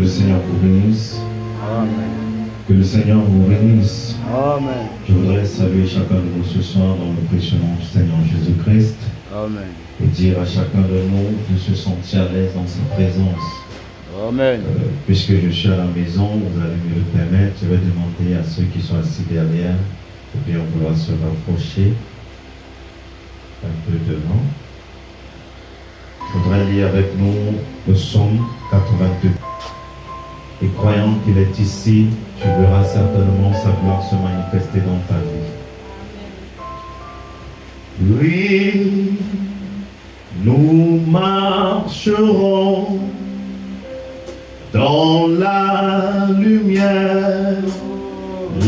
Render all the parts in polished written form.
Seigneur vous bénisse. Amen. Que le Seigneur vous bénisse. Amen. Je voudrais saluer chacun de vous ce soir dans le précieux nom du Seigneur Jésus-Christ. Amen. Et dire à chacun de nous de se sentir à l'aise dans sa présence. Amen. Puisque je suis à la maison, vous allez me le permettre, je vais demander à ceux qui sont assis derrière de bien vouloir se rapprocher un peu devant. Je voudrais lire avec nous le psaume 82. Et croyant qu'il est ici, tu verras certainement sa gloire se manifester dans ta vie. Oui, nous marcherons dans la lumière,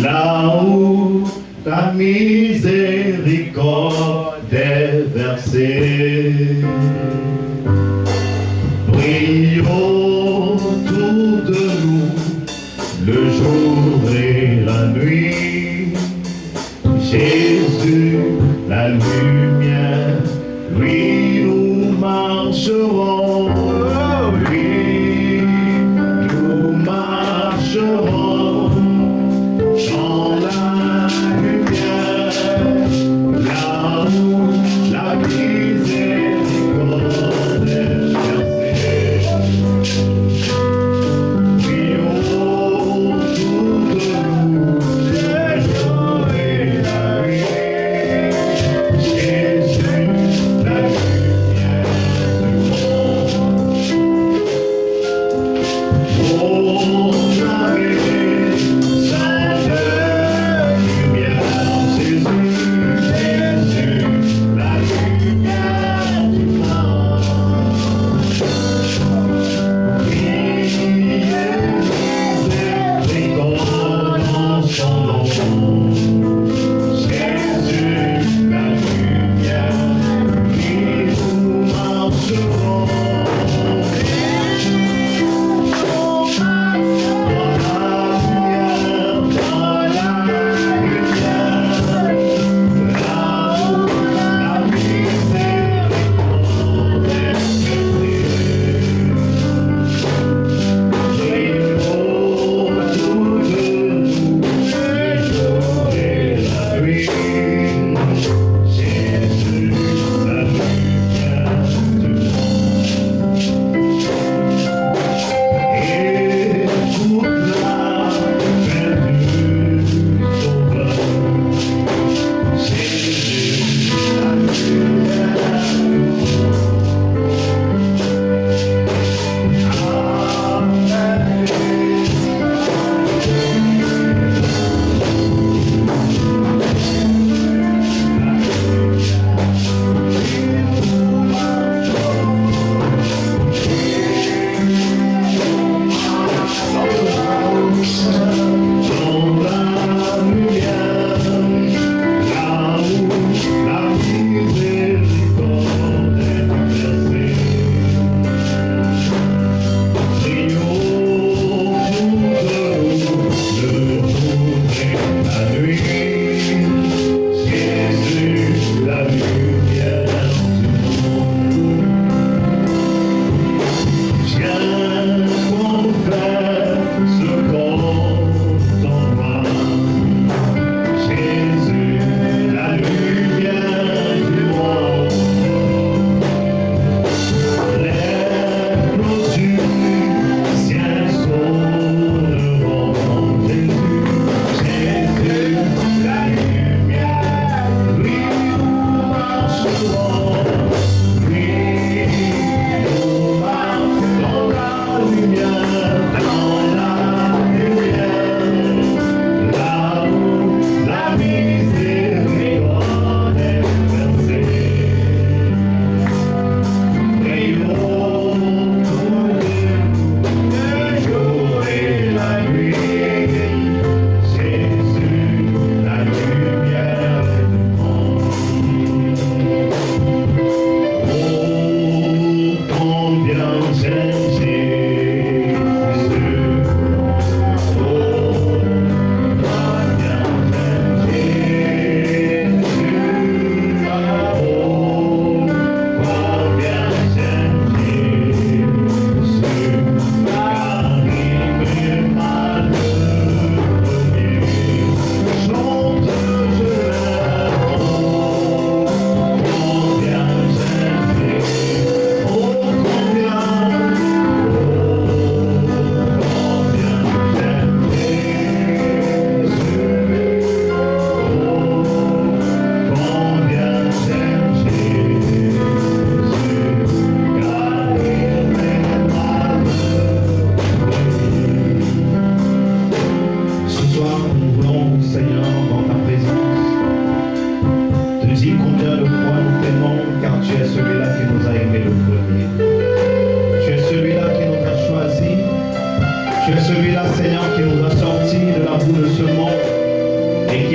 là où ta miséricorde est versée. Brille autour de nous le jour et la nuit. Jésus, la lumière, lui nous marcherons. Lui, nous marcherons dans la lumière, là où la miséricorde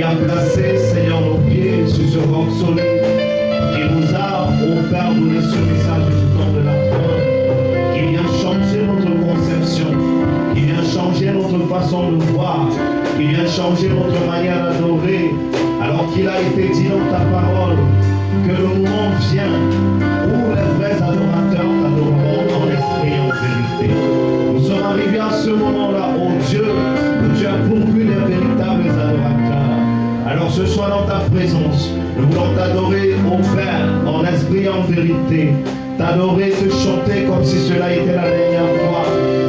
a placé, Seigneur, nos pieds sur ce roc solide, qui nous a, ô Père, donné ce message du temps de la fin, qui vient changer notre conception, qui vient changer notre façon de voir, qui vient changer notre manière d'adorer, alors qu'il a été dit dans ta parole que le moment vient où les vrais adorateurs t'adoreront en esprit et en vérité. Nous sommes arrivés à ce moment-là, ô Dieu, où tu as pourvu les véritables adorateurs. Alors ce soir dans ta présence, nous voulons t'adorer, ô Père, en esprit et en vérité. T'adorer, te chanter comme si cela était la dernière fois.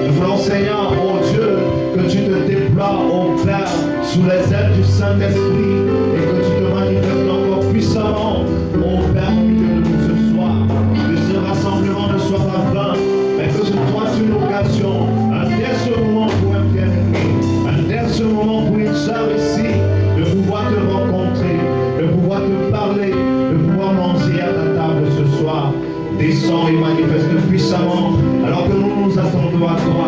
Nous voulons, Seigneur, ô Dieu, que tu te déploies, ô Père, sous les ailes du Saint-Esprit et que tu te manifestes encore puissamment, ô Père, au milieu de nous ce soir. Que ce rassemblement ne soit pas vain, mais que ce soit une occasion, un dernier moment pour un bien-aimé, un dernier moment pour une sœur ici, de pouvoir te rencontrer, de pouvoir te parler, de pouvoir manger à ta table ce soir. Descends et manifeste puissamment alors que nous nous attendons à toi.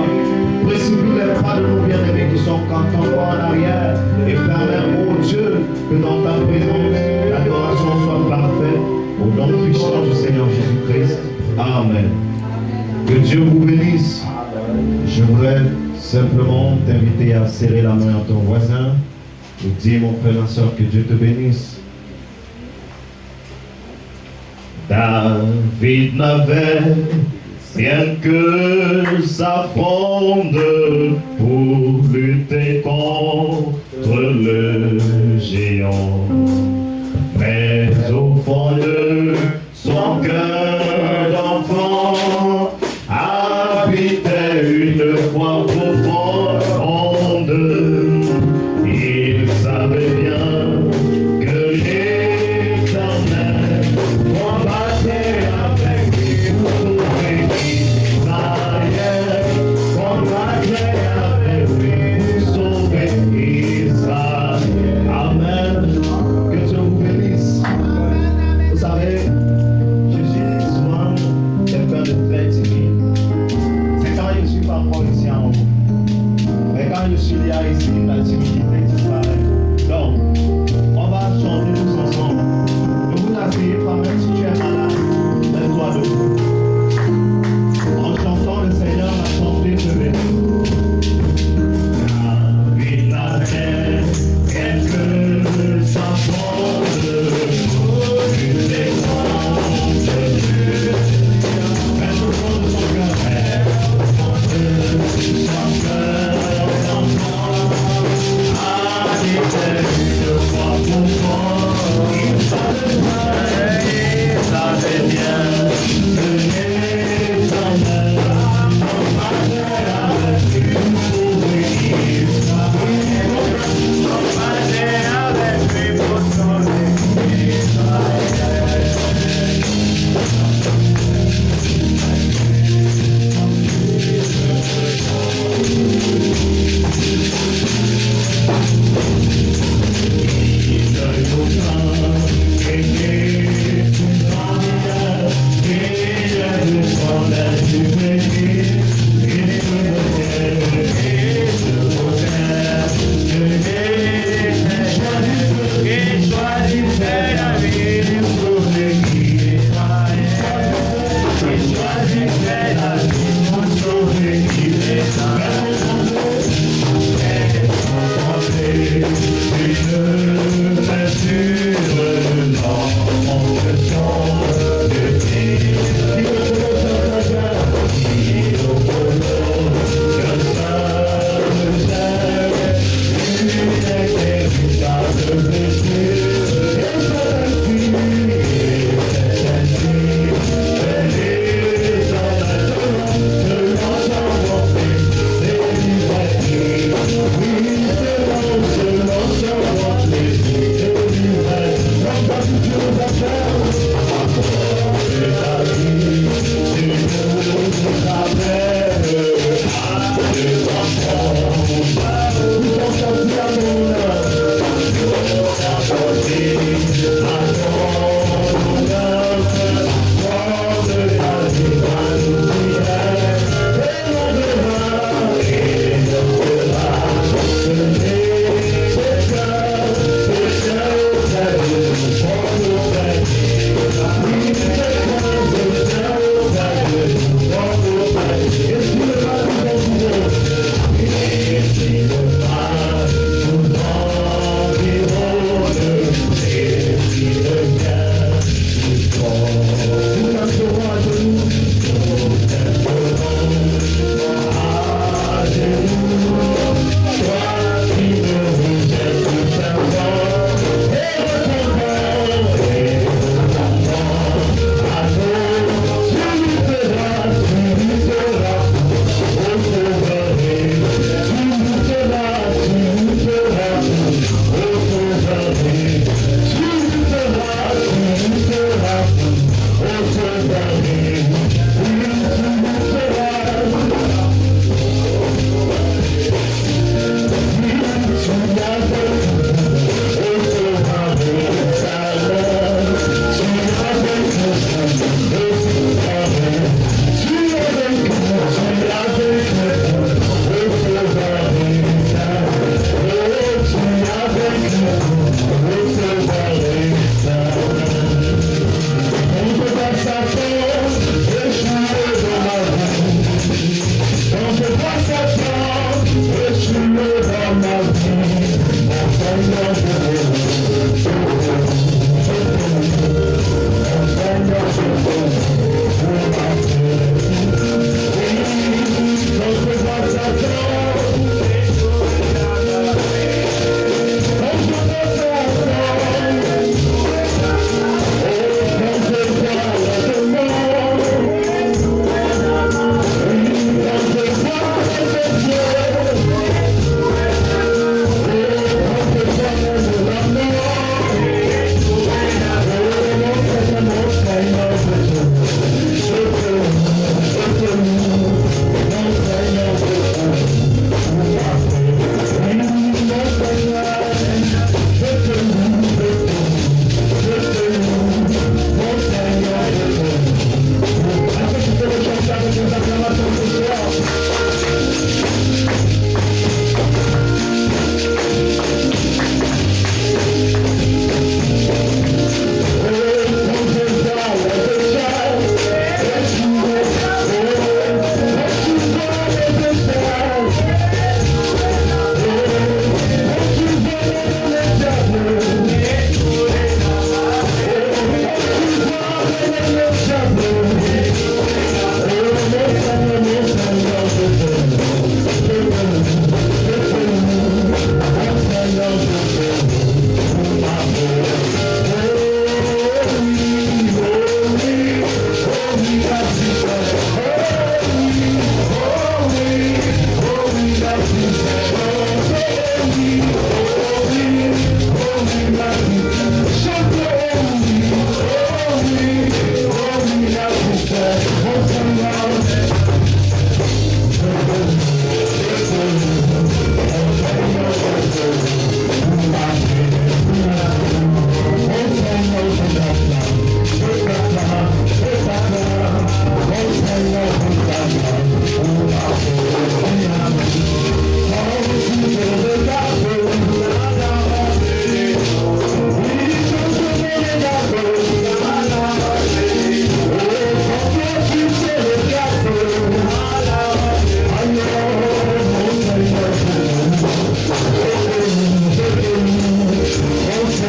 Précipite les pas de nos bien-aimés qui sont encore en arrière et permets, ô Dieu, que dans ta présence, l'adoration soit parfaite au nom puissant du Seigneur Jésus-Christ. Amen. Que Dieu vous bénisse. Je voudrais simplement t'inviter à serrer la main à ton voisin et dire, mon frère, ma soeur, que Dieu te bénisse. David n'avait rien que sa fronde pour lutter contre le géant. Mais au fond de son cœur d'enfant habitait une foi profonde. Il savait bien que l'Éternel combattait avec lui pour sauver Israël. Combattait avec lui pour sauver Israël.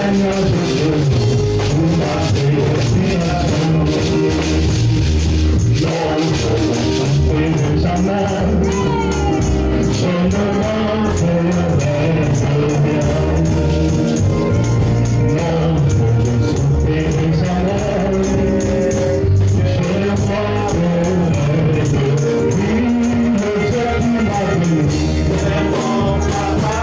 Seigneur Jésus, pour ma prédication. Non, je ne chanterai jamais, je ne manquerai rien. Non, je ne chanterai jamais, je croirai de lui, le Dieu qui m'a dit, c'est mon papa.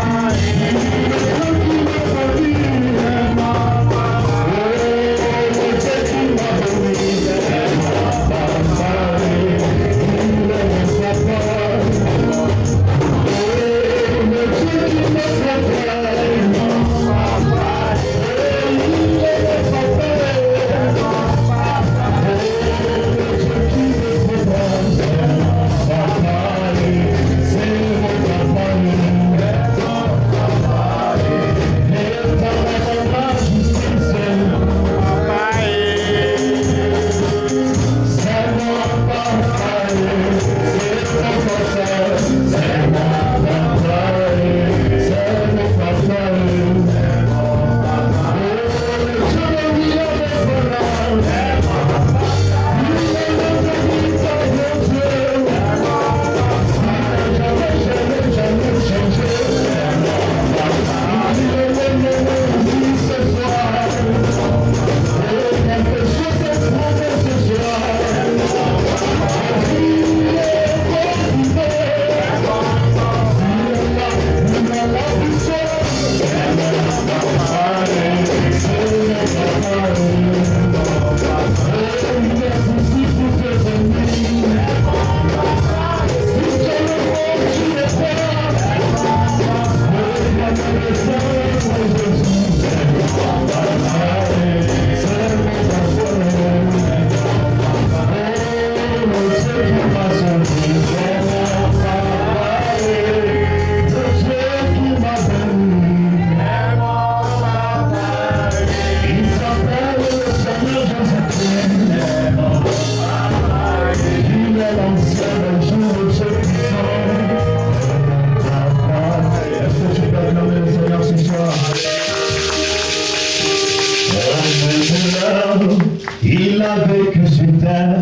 Il a vécu sur terre,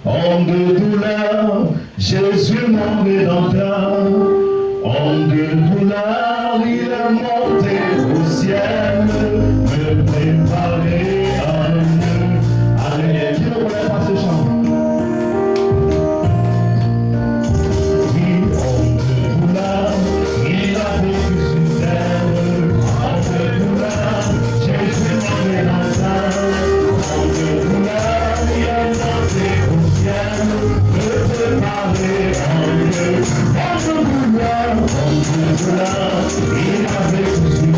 homme de douleur, Jésus mon rédempteur. Homme de douleur, il est monté au ciel, me préparer un lieu. Alléluia. Qui ne connaît pas ce chant? Oui, homme de douleur, il a vécu sur terre, homme de douleur, Jésus mon rédempteur. Il a vécu sur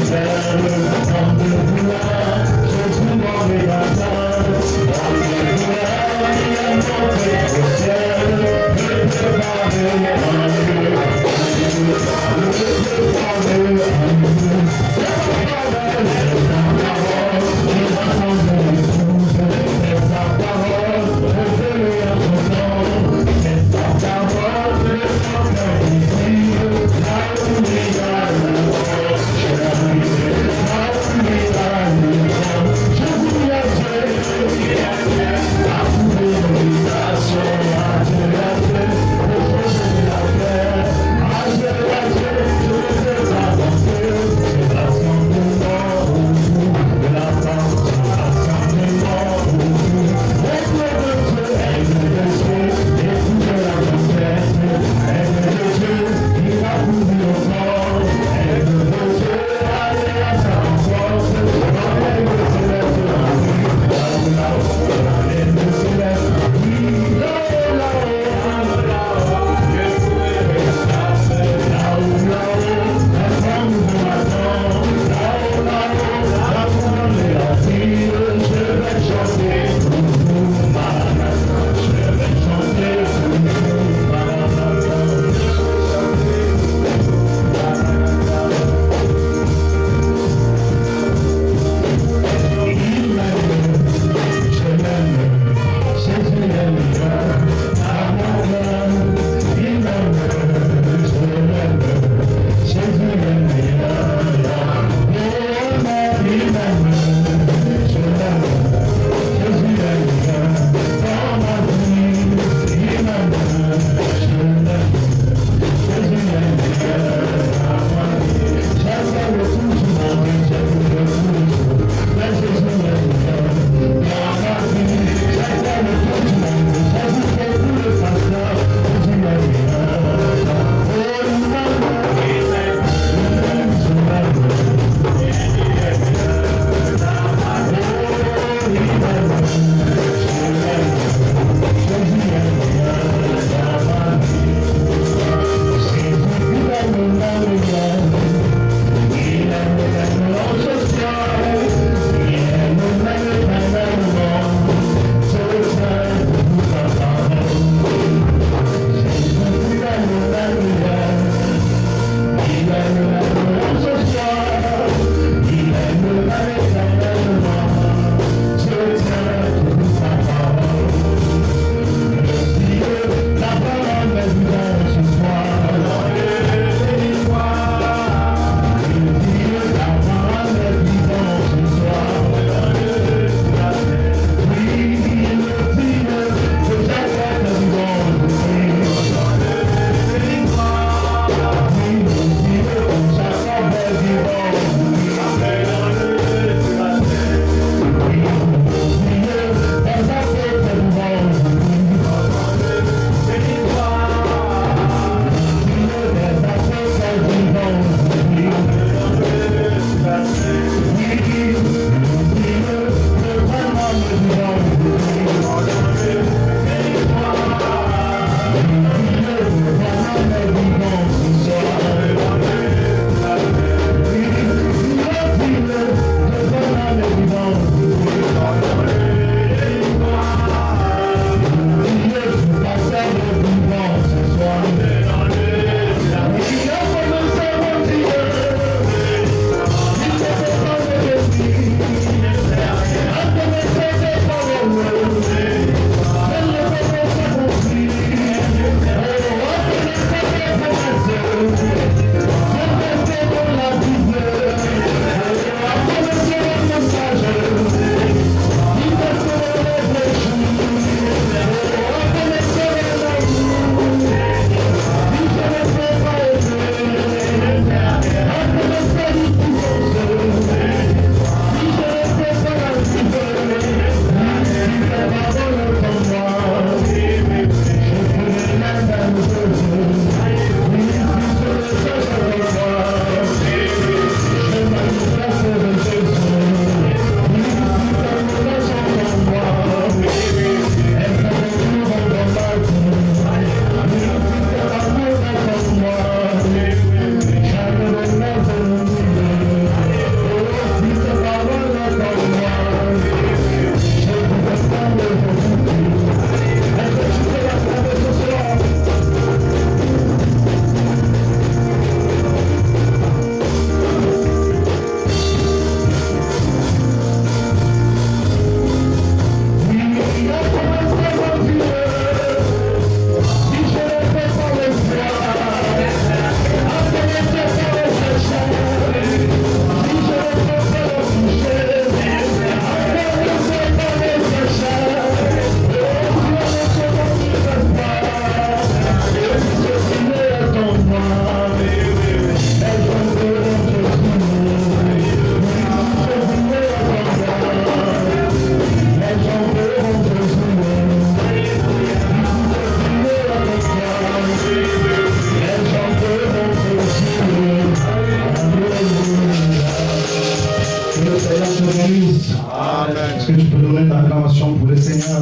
le Seigneur te bénisse. Amen. Est-ce que tu peux donner une acclamation pour le Seigneur?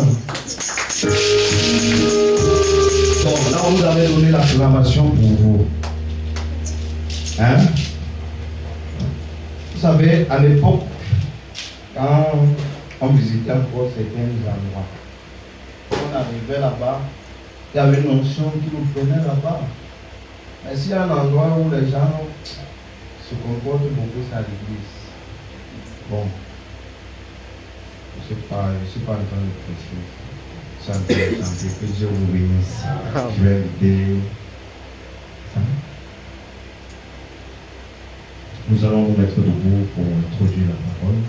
Bon, là, vous avez donné l'acclamation pour vous. Hein? Vous savez, à l'époque, quand on visitait encore certains endroits, on arrivait là-bas, il y avait une notion qui nous prenait là-bas. Mais s'il y a un endroit où les gens se comportent beaucoup, c'est à l'église. Bon, je ne suis pas en train de prêcher. Chantez, que Dieu vous bénisse. Je vais aider. Nous allons nous mettre debout pour introduire la parole.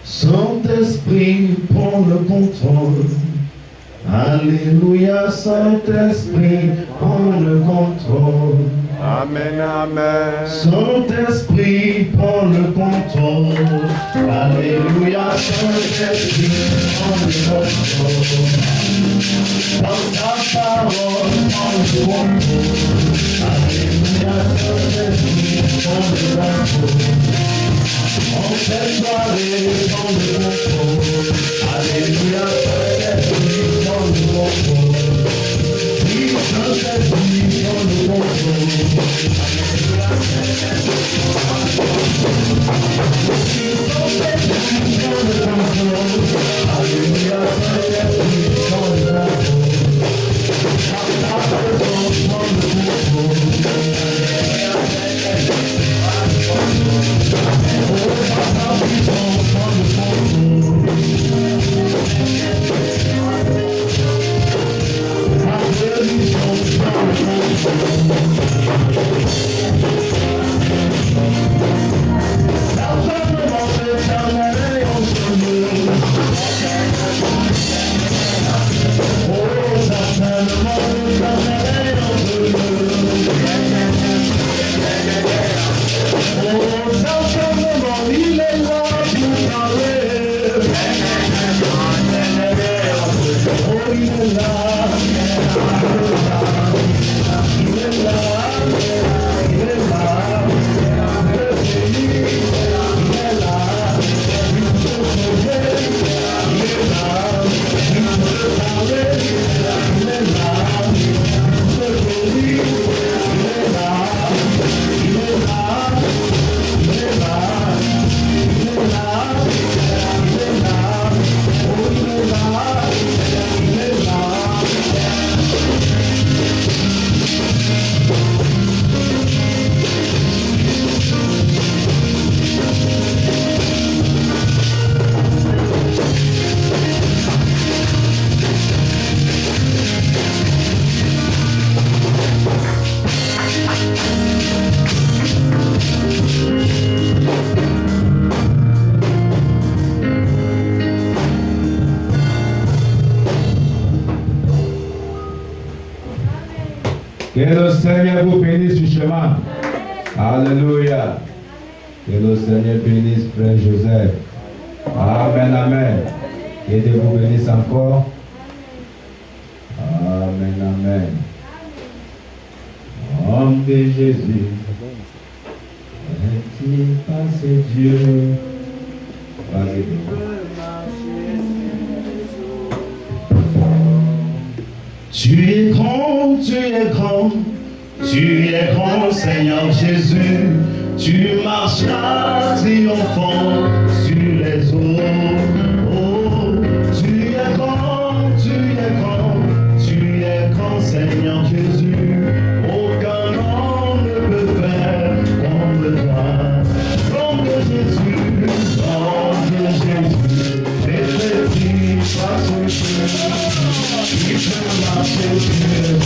Saint-Esprit, prends le contrôle. Alléluia, Saint-Esprit, prends le contrôle. Amen, amen. Saint-Esprit, prends le contrôle. Alléluia, Saint-Esprit, prends le contrôle. Dans ta parole, prends le contrôle. Alléluia, Saint-Esprit, prends le contrôle. En cette soirée, prends le contrôle. Alléluia, Saint-Esprit, prends le contrôle. Oui, Saint-Esprit, prends le contrôle. Que le Seigneur vous bénisse du chemin. Alléluia. Que le Seigneur bénisse Frère Joseph. Amen, amen. Que Dieu vous bénisse encore. Amen, amen. Homme de Jésus, est-il passé Dieu? Vas-y. Tu es grand, tu es grand, tu es grand, Seigneur Jésus. Tu marcheras triomphant sur les eaux. Oh, tu es grand, Seigneur Jésus. Aucun homme ne peut faire comme toi. Nom de Jésus, les petits sois soucieux. Il peut marcher sur les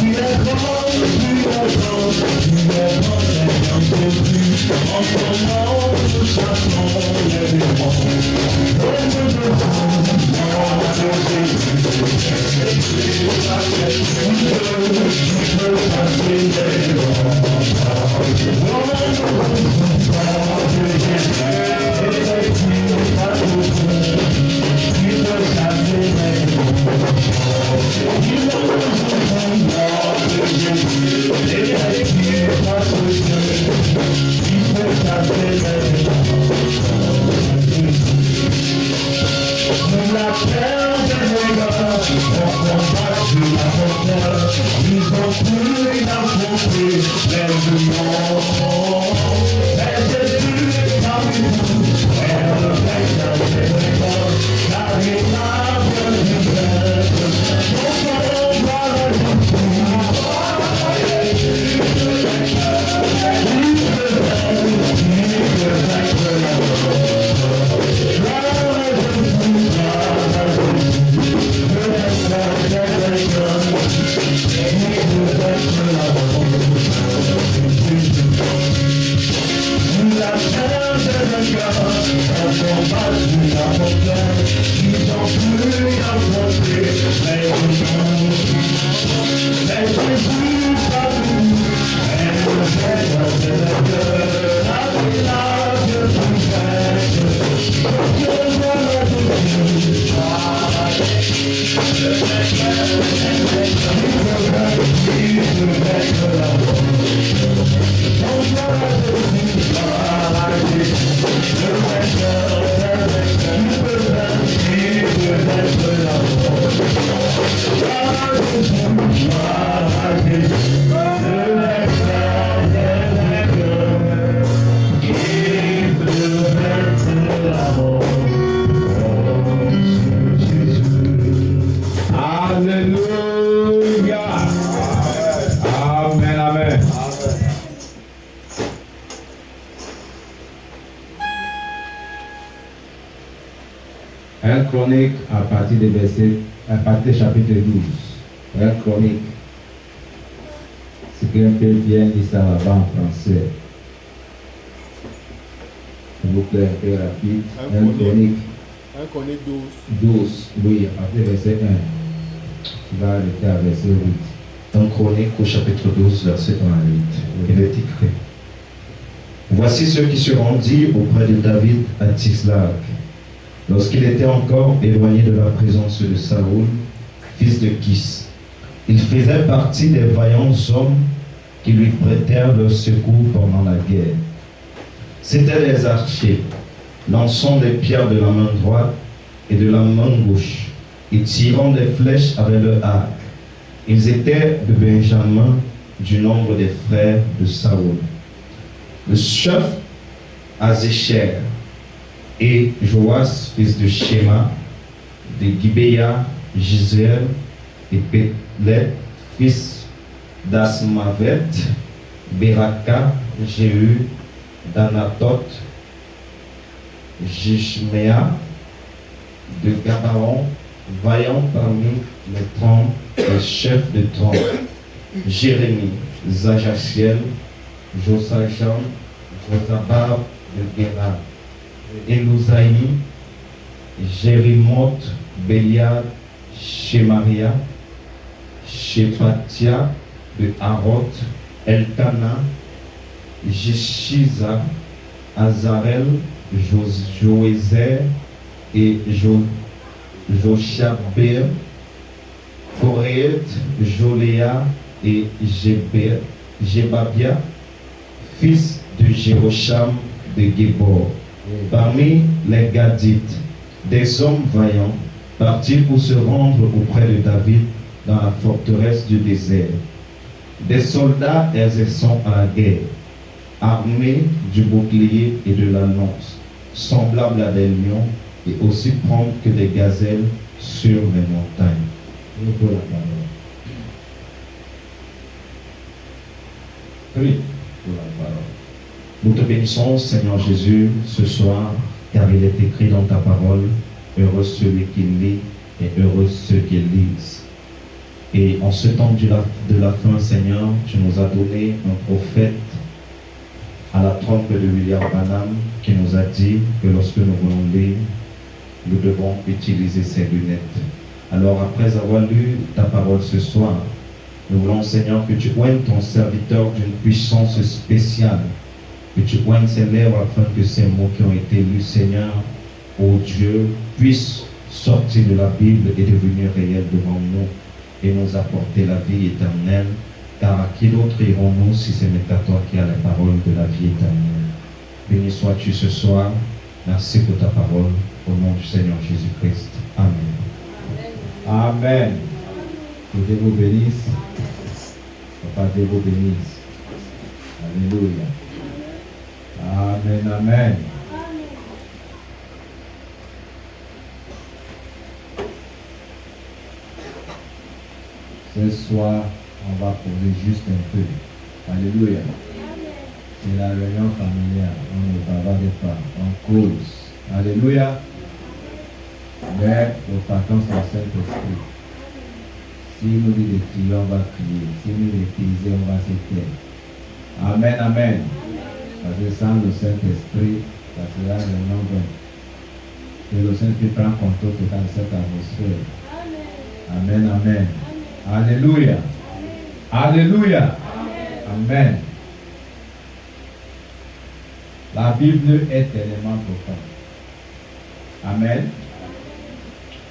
Tu es grand, Chronique à partir des versets, à partir du chapitre 12. Chronique. C'est qu'un peu bien dit ça là-bas en français. S'il vous plaît, un peu rapide. Chronique. Chronique 12. 12, oui, à partir du verset 1. Tu vas arrêter à verset 8. Chronique au chapitre 12, verset 1 à 8. Il est écrit. Voici ceux qui se rendirent auprès de David à Tziklag, lorsqu'il était encore éloigné de la présence de Saoul, fils de Kis. Il faisait partie des vaillants hommes qui lui prêtèrent leur secours pendant la guerre. C'étaient des archers, lançant des pierres de la main droite et de la main gauche, et tirant des flèches avec leur arc. Ils étaient de Benjamin, du nombre des frères de Saoul. Le chef Azécher et Joas, fils de Shema, de Gibéa, Gisèle, et Pélet, fils d'Asmavet, Beraka, Jéhu, d'Anatot, Jishméa, de Gabaon, vaillant parmi les 30, les chefs de 30, Jérémie, Zajachiel, Josacham, Josabab de Géra, Elouzaï, Jérimoth, Béliad, Shemaria, Shepatia de Harot, Elkana, Jeshiza, Azarel, Joézer et Joshabel, Koréet, Joléa et Jebabia, fils de Jérocham de Gébor. Parmi les Gadites, des hommes vaillants partirent pour se rendre auprès de David dans la forteresse du désert. Des soldats exerçant à la guerre, armés du bouclier et de la lance, semblables à des lions et aussi prompts que des gazelles sur les montagnes. Nous pour la parole. Oui, pour la parole. Nous te bénissons, Seigneur Jésus, ce soir, car il est écrit dans ta parole, heureux celui qui lit et heureux ceux qui lisent. Et en ce temps de la fin, Seigneur, tu nous as donné un prophète à la trompe de William Branham qui nous a dit que lorsque nous voulons lire, nous devons utiliser ces lunettes. Alors après avoir lu ta parole ce soir, nous voulons, Seigneur, que tu oignes ton serviteur d'une puissance spéciale, que tu oignes ses lèvres afin que ces mots qui ont été lus, Seigneur, ô Dieu, puissent sortir de la Bible et devenir réels devant nous et nous apporter la vie éternelle. Car à qui d'autre irons-nous si ce n'est à toi qui as la parole de la vie éternelle? Béni sois-tu ce soir. Merci pour ta parole. Au nom du Seigneur Jésus-Christ. Amen. Amen. Que Dieu vous bénisse. Papa Dieu vous bénisse. Alléluia. Amen, amen. Ce soir, on va poser juste un peu. Alléluia. C'est la réunion familiale. On ne bavarde pas. On cause. Alléluia. Mais nous partons sur le Saint-Esprit. Si nous dit de crier, on va crier. Si nous dit de taiser, on va se taire. Amen, amen. Parce que sans le Saint-Esprit, ça sera réunion vaine. Que le Saint-Esprit prend contrôle de cette atmosphère. Amen, amen. Alléluia. Alléluia. Amen. La Bible est tellement profonde. Amen.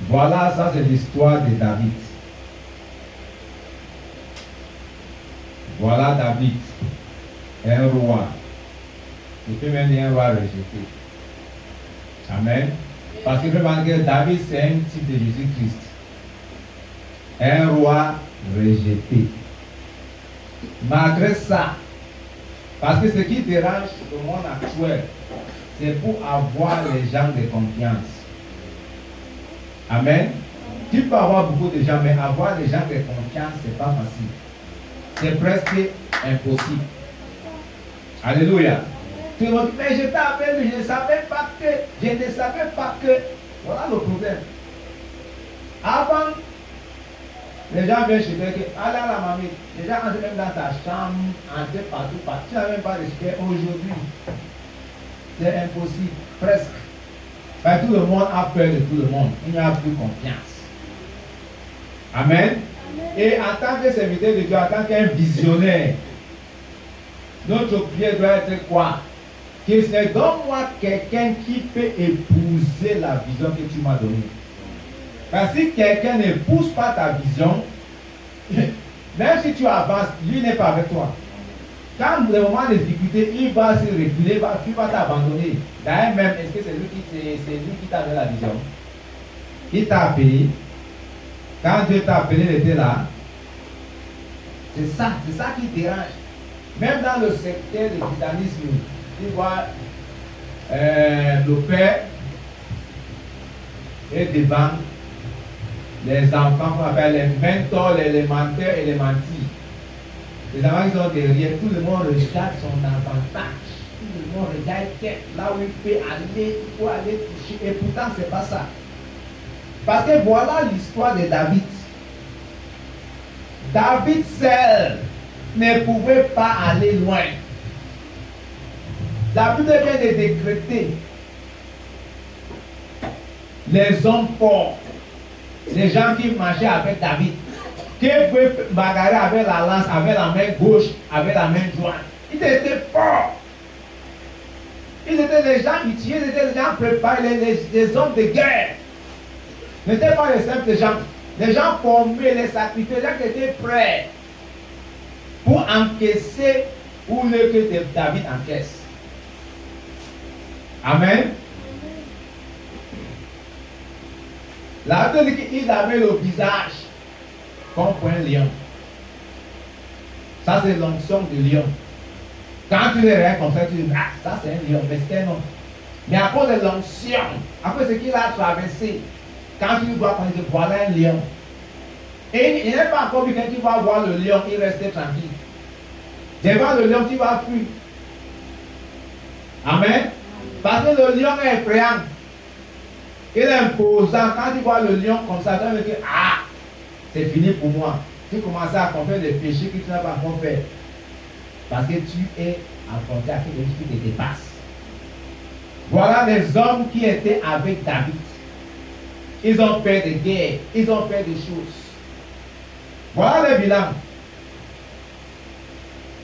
Voilà, ça c'est l'histoire de David. Voilà David, un roi. Il peut même dire un roi rejeté. Amen. Parce que David c'est un type de Jésus-Christ. Un roi rejeté. Malgré ça, parce que ce qui dérange le monde actuel, c'est pour avoir les gens de confiance. Amen. Tu peux avoir beaucoup de gens, mais avoir des gens de confiance, ce n'est pas facile. C'est presque impossible. Alléluia. Tout le monde dit, mais je t'appelle, je ne savais pas que. Voilà le problème. Avant, les gens viennent chez toi, allez à la mamie, les gens entrent même dans ta chambre, entrent partout. Tu n'as même pas respect. Aujourd'hui, c'est impossible, presque. Parce que tout le monde a peur de tout le monde. Il n'y a plus confiance. Amen. Et en tant que serviteur de Dieu, en tant qu'un visionnaire, notre prière doit être quoi? Que c'est donne-moi quelqu'un qui peut épouser la vision que tu m'as donnée. Parce que si quelqu'un n'épouse pas ta vision, même si tu avances, lui n'est pas avec toi. Quand le moment de difficulté, il va se reculer, il va t'abandonner. D'ailleurs même, est-ce que c'est lui qui t'a donné la vision? Il t'a appelé. Quand Dieu t'a appelé, il était là. C'est ça qui dérange. Même dans le secteur du christianisme, tu vois, le père est devant les enfants qu'on appelle les mentors, les menteurs et les mentis. Les enfants qui sont derrière, tout le monde regarde son avantage. Tout le monde regarde là où il peut aller, il faut aller toucher. Et pourtant, ce n'est pas ça. Parce que voilà l'histoire de David. David seul ne pouvait pas aller loin. David vient de décréter les hommes forts, les gens qui marchaient avec David, qui pouvaient bagarrer avec la lance, avec la main gauche, avec la main droite. Ils étaient forts. Ils étaient des gens utilisés, ils étaient des gens préparés, les hommes de guerre. Ce n'étaient pas les simples gens. Les gens formés, les sacrifiés, les gens qui étaient prêts pour encaisser ou le que David encaisse. Amen. La Bible dit qu'il avait le visage comme un lion. Ça c'est l'onction de lion. Quand tu les regardes comme ça, tu dis, ah, ça c'est un lion, mais c'est un homme. Mais à cause de l'onction, à cause de ce qu'il a traversé, quand tu vois qu'on dit, voilà un lion. Et il n'est pas encore vu quand tu vas voir le lion, il reste tranquille. Devant le lion, tu vas fuir. Amen. Parce que le lion est effrayant. Il est imposant. Quand tu vois le lion comme ça, tu vas dire, ah, c'est fini pour moi. Tu commences à accomplir les péchés que tu n'as pas encore fait. Parce que tu es affronté à quelque chose qui te dépasse. Voilà les hommes qui étaient avec David. Ils ont fait des guerres, ils ont fait des choses. Voilà le bilan.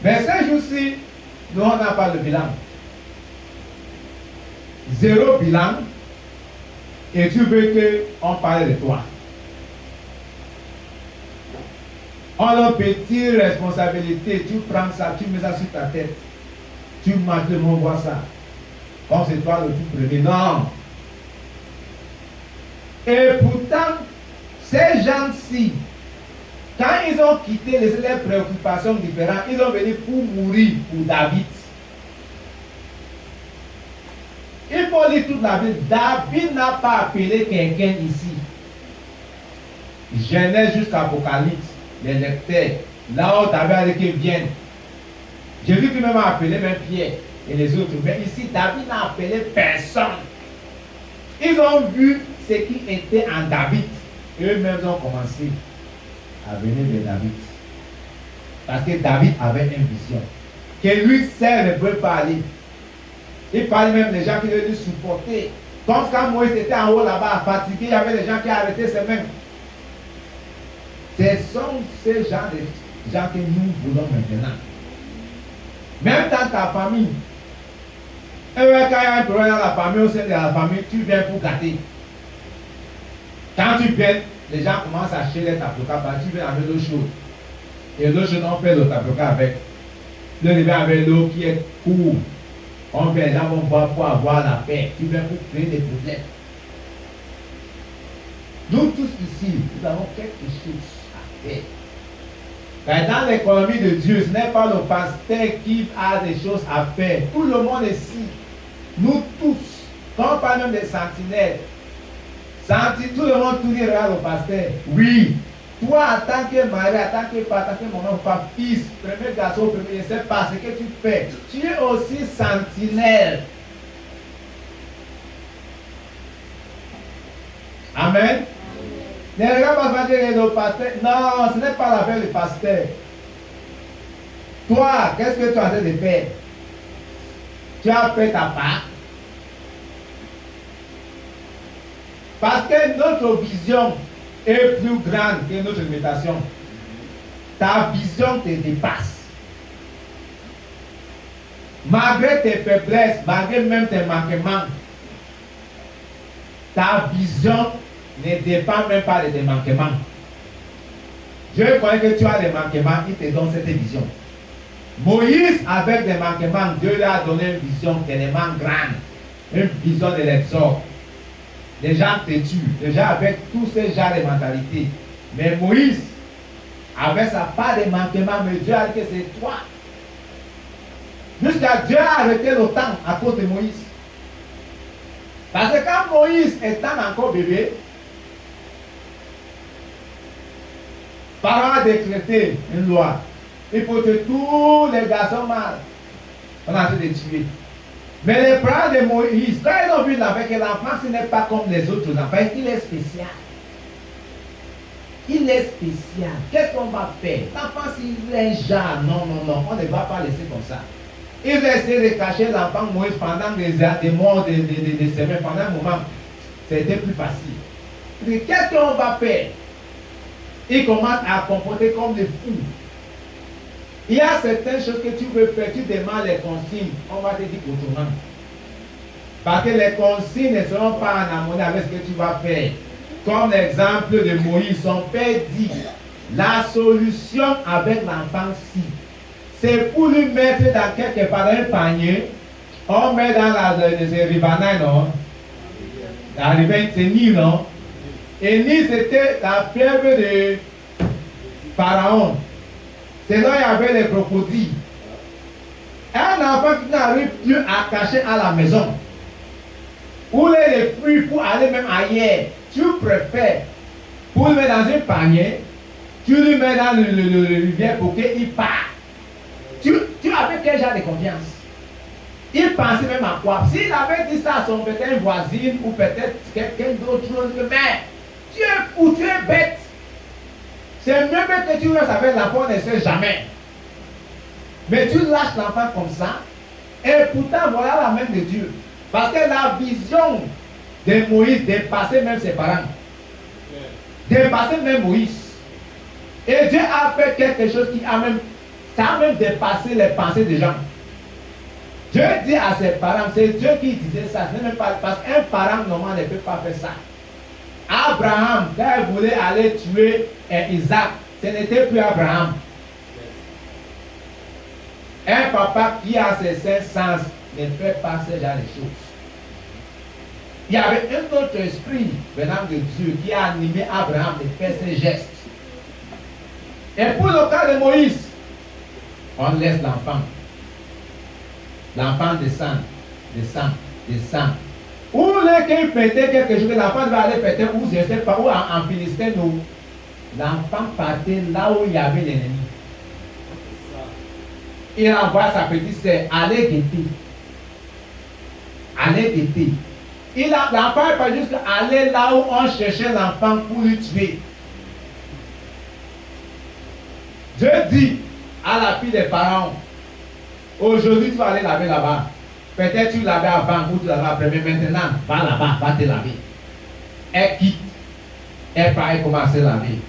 Mais ce jour-ci, nous on n'a pas le bilan. Zéro bilan. Et tu veux qu'on parle de toi. On a une petite responsabilité. Tu prends ça, tu mets ça sur ta tête. Tu marches, le monde voit ça. Comme c'est toi le tout premier. Non. Et pourtant, ces gens-ci, quand ils ont quitté leurs préoccupations différentes, ils ont venu pour mourir pour David. Il faut lire toute la Bible. David n'a pas appelé quelqu'un ici. Genèse jusqu'à Apocalypse, les lecteurs, là où David a dit qu'ils viennent. Jésus lui-même a appelé même Pierre et les autres. Mais ici, David n'a appelé personne. Ils ont vu ce qui était en David. Eux-mêmes ont commencé à venir de David. Parce que David avait une vision. Que lui seul ne pouvait pas aller. Il parlait même des gens qui devaient lui supporter. Comme quand Moïse était en haut là-bas, fatigué, il y avait des gens qui arrêtaient ses mains. Ce sont ces gens de gens que nous voulons maintenant. Même dans ta famille, quand il y a un problème dans la famille, au sein de la famille, tu viens pour gâter. Quand tu viens, les gens commencent à acheter les tablocas, tu viens avec l'eau chaude. Et l'eau chaude, on fait le tabloca avec. Le vient avec l'eau qui est courte. On vient, les gens vont boire pour avoir la paix. Tu viens pour créer des problèmes. Nous tous ici, nous avons quelque chose à faire. Mais dans l'économie de Dieu, ce n'est pas le pasteur qui a des choses à faire. Tout le monde ici, nous tous, quand on parle même des sentinelles, tout le monde tout dit regarde le pasteur. Oui, toi en tant que mari, en tant que père, en tant que maman, papa, fils, premier garçon, premier, je ne sais pas ce que tu fais. Tu es aussi sentinelle. Amen. Ne regarde pas le pasteur. Non, ce n'est pas l'affaire du pasteur. Toi, qu'est-ce que tu as train de faire? Tu as fait ta part. Parce que notre vision est plus grande que notre limitation. Ta vision te dépasse. Malgré tes faiblesses, malgré même tes manquements, ta vision ne dépend même pas de tes manquements. Dieu croit que tu as des manquements, il te donne cette vision. Moïse, avec des manquements, Dieu lui a donné une vision tellement grande, une vision de l'exode. Les gens te tuent, les gens avec tous ces genres de mentalité. Mais Moïse, avec sa part de manquements, mais Dieu a dit que c'est toi. Jusqu'à Dieu a arrêté le temps à cause de Moïse. Parce que quand Moïse étant encore bébé, Pharaon a décrété une loi. Il faut que tous les garçons mâles, on a essayé de tuer. Mais les parents de Moïse, quand ils ont vu l'enfant, que l'enfant ce n'est pas comme les autres enfants, il est spécial. Il est spécial. Qu'est-ce qu'on va faire? L'enfant, s'il est genre, non, on ne va pas laisser comme ça. Ils ont essayé de cacher l'enfant Moïse pendant des mois, des semaines, pendant un moment. C'était plus facile. Qu'est-ce qu'on va faire? Ils commencent à comporter comme des fous. Il y a certaines choses que tu veux faire, tu demandes les consignes, on va te dire autrement. Parce que les consignes ne seront pas en harmonie avec ce que tu vas faire. Comme l'exemple de Moïse, son père dit, la solution avec l'enfant-ci, c'est pour lui mettre dans quelque part un panier, on met dans la rivanaille, non? La rivière, c'est Nil, non? Et Nil, c'était la fièvre de Pharaon. C'est là il y avait les crocodiles. Un enfant qui n'arrive plus à cacher à la maison, ou les fruits pour aller même ailleurs, tu préfères pour le mettre dans un panier, tu le mets dans le rivière pour qu'il parte. Tu avais quel genre de confiance? Il pensait même à quoi? S'il avait dit ça à son peut-être voisine ou peut-être quelqu'un d'autre, mais tu es fou, tu es bête. C'est mieux que tu restes avec la foi, ne sait jamais. Mais tu lâches l'enfant comme ça, et pourtant voilà la main de Dieu. Parce que la vision de Moïse dépassait même ses parents. Dépassait même Moïse. Et Dieu a fait quelque chose qui a même, ça a même dépassé les pensées des gens. Dieu dit à ses parents, c'est Dieu qui disait ça, ce n'est même pas, parce qu'un parent normal ne peut pas faire ça. Abraham, quand il voulait aller tuer Isaac, ce n'était plus Abraham. Un papa qui a ses cinq sens ne fait pas ce genre de choses. Il y avait un autre esprit venant de Dieu qui a animé Abraham de faire ces gestes. Et pour le cas de Moïse, on laisse l'enfant. L'enfant descend. Ou qu'il pétait quelque chose, l'enfant va aller péter, ou je ne sais pas, où en Philistine, l'enfant partait là où il y avait l'ennemi. Il envoie sa petite sœur, aller guetter. L'enfant est pas juste aller là où on cherchait l'enfant pour le tuer. Dieu dit à la fille des parents, aujourd'hui tu vas aller laver là-bas. Peut-être tu lavais avant ou tu lavais après, mais maintenant, va là-bas, va te laver. Elle quitte. Elle part, elle commence à se laver.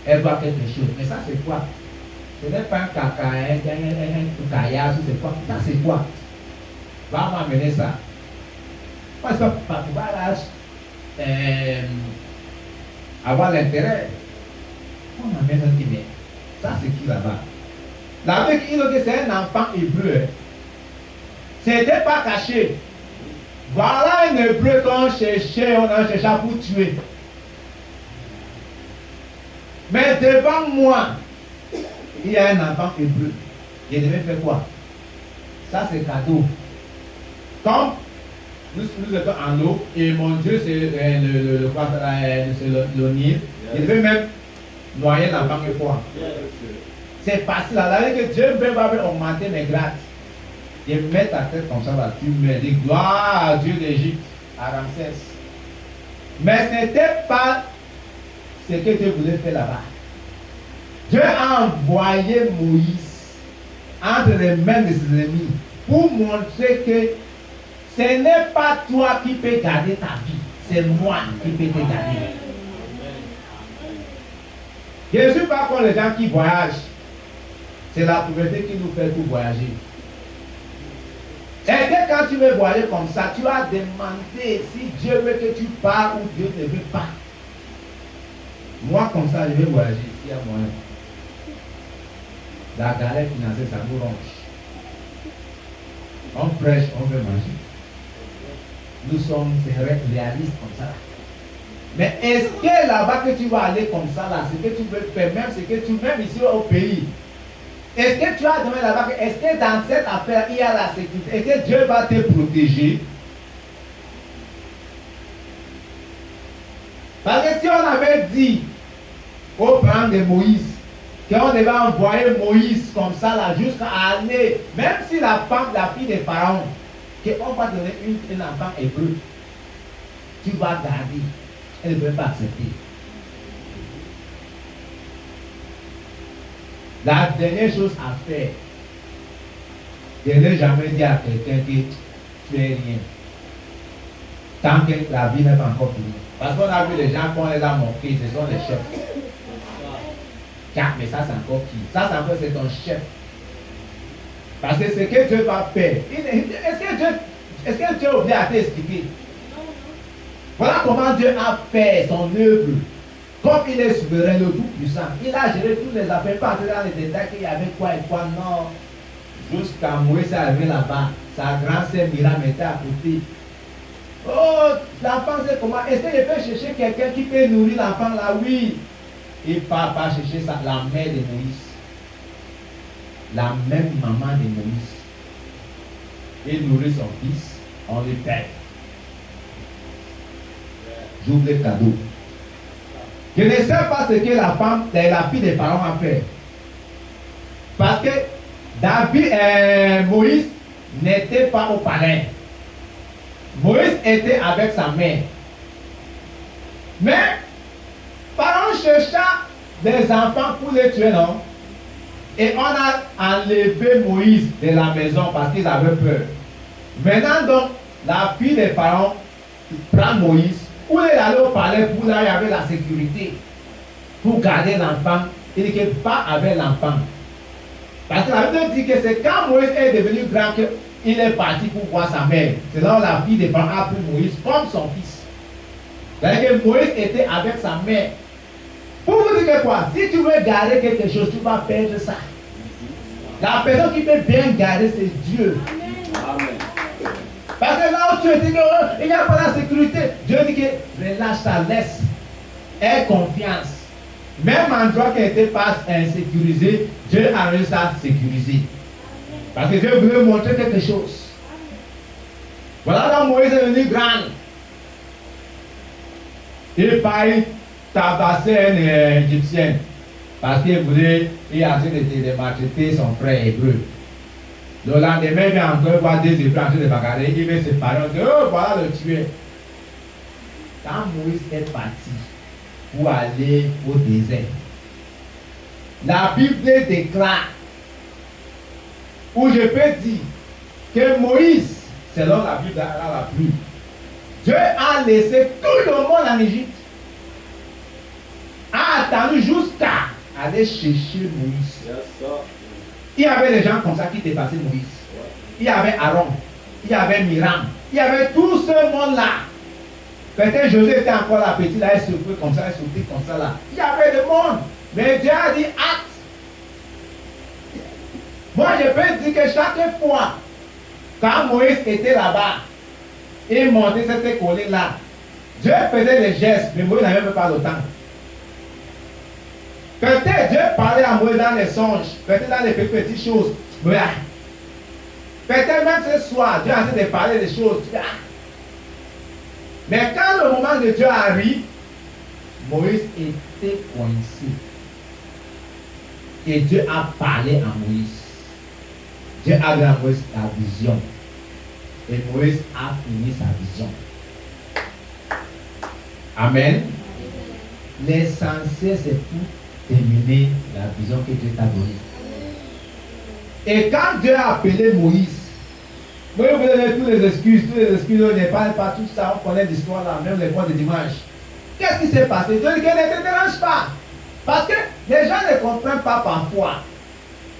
Elle voit quelque chose. Mais ça c'est quoi? Ce n'est pas un caca, un caillasse, c'est quoi? Ça c'est quoi? Va m'amener ça. Parce que pour pouvoir avoir l'intérêt, on amène un Guinée. Ça c'est qui là-bas? La Bible dit que c'est un enfant hébreu. Ce n'était pas caché. Voilà un hébreu qu'on cherchait, on a cherché pour tuer. Mais devant moi, il y a un enfant hébreu. Il devait faire quoi? Ça c'est cadeau. Comme nous étions en eau, et mon Dieu c'est le Nil, il devait même noyer l'enfant une fois. C'est facile. Alors que Dieu va augmenter mes grades. Et mettre ta tête comme ça, là, tu me dis gloire à Dieu d'Égypte, à Ramsès. Mais ce n'était pas ce que Dieu voulait faire là-bas. Dieu a envoyé Moïse entre les mains de ses ennemis pour montrer que ce n'est pas toi qui peux garder ta vie, c'est moi qui peux te garder. Je ne suis pas comme les gens qui voyagent. C'est la pauvreté qui nous fait tout voyager. Et que quand tu veux voyager comme ça, tu as demandé si Dieu veut que tu pars ou Dieu ne veut pas. Moi, comme ça, je vais voyager s'il y a moyen. La galère financière, ça nous ronge. On prêche, on veut manger. Nous sommes réalistes comme ça. Mais est-ce que là-bas que tu vas aller comme ça, là, ce que tu veux faire, même ce que tu même ici au pays, est-ce que tu as demandé là-bas, est-ce que dans cette affaire, il y a la sécurité? Est-ce que Dieu va te protéger? Parce que si on avait dit au parents de Moïse qu'on devait envoyer Moïse comme ça là jusqu'à aller, même si la femme, la fille des pharaons, qu'on va donner un enfant hébreu, tu vas garder, elle ne peut pas accepter. La dernière chose à faire, je n'ai jamais dit à quelqu'un que tu fais rien. Tant que la vie n'est pas encore finie. Parce qu'on a vu les gens qu'on les a moqués, ce sont les chefs. Tiens, mais ça c'est encore qui? Ça c'est encore c'est ton chef. Parce que ce que Dieu va faire, est-ce que Dieu a oublié à t'expliquer? Voilà comment Dieu a fait son œuvre. Comme il est souverain, le tout-puissant, il a géré tous les affaires, pas dans les détails qu'il y avait quoi et quoi, non. Jusqu'à Moïse arrivé là-bas, sa grand-sœur Myriam était à côté. Oh, l'enfant c'est comment? Est-ce que je peux chercher quelqu'un qui peut nourrir l'enfant là? Oui. Il part pas chercher ça, la mère de Moïse. La même maman de Moïse. Il nourrit son fils, on le paie. J'ouvre le cadeau. Je ne sais pas ce que la fille des parents a fait. Parce que Moïse n'était pas au palais. Moïse était avec sa mère. Mais Pharaon chercha des enfants pour les tuer, non? Et on a enlevé Moïse de la maison parce qu'ils avaient peur. Maintenant donc, la fille des parents prend Moïse, où elle allait au palais pour là, il y avait la sécurité, pour garder l'enfant. Il dit que pas avec l'enfant. Parce que la Bible dit que c'est quand Moïse est devenu grand qu'il est parti pour voir sa mère. C'est là où la fille des parents a pris Moïse comme son fils. C'est-à-dire que Moïse était avec sa mère. Pour vous dire que quoi? Si tu veux garder quelque chose, tu vas perdre ça. La personne qui peut bien garder, c'est Dieu. Amen. Parce que là où tu dis qu'il n'y a pas la sécurité, Dieu dit que relâche ça, laisse. Aie confiance. Même endroit qui n'était pas insécurisé, Dieu a réussi à sécuriser. Parce que Dieu voulait montrer quelque chose. Voilà là Moïse est devenu grand. Il faillit tabasser une égyptienne. Parce qu'il voulait, il a essayé de maltraiter son frère hébreu. Le lendemain, il vient encore voir deux hébreux en train de bagarrer. Il veut se séparer. On dit, oh, voilà le tueur. Quand Moïse est parti pour aller au désert, la Bible déclare, où je peux dire que Moïse, selon la Bible la pluie, Dieu a laissé tout le monde en Égypte, a attendu jusqu'à aller chercher Moïse. Il y avait des gens comme ça qui dépassaient Moïse. Il y avait Aaron, il y avait Myriam, il y avait tout ce monde-là. Peut-être José était encore là, petit, là, il souffrait comme ça, il souffrait comme ça, là. Il y avait du monde. Mais Dieu a dit acte. Moi, je peux dire que chaque fois, quand Moïse était là-bas, il montait cette colline-là, Dieu faisait des gestes, mais Moïse n'avait même pas le temps. Peut-être Dieu parlait à Moïse dans les songes, peut-être dans les petites choses. Peut-être même ce soir, Dieu a essayé de parler des choses. Mais quand le moment de Dieu arrive, Moïse était coincé. Et Dieu a parlé à Moïse. Dieu a donné à Moïse la vision. Et Moïse a fini sa vision. Amen. L'essentiel, c'est pour terminer la vision que Dieu t'a donnée. Et quand Dieu a appelé Moïse, Moïse vous donne toutes les excuses, on ne parle pas tout ça, on connaît l'histoire là, même les mois de dimanche. Qu'est-ce qui s'est passé? Dieu dit que ne te dérange pas. Parce que les gens ne comprennent pas parfois.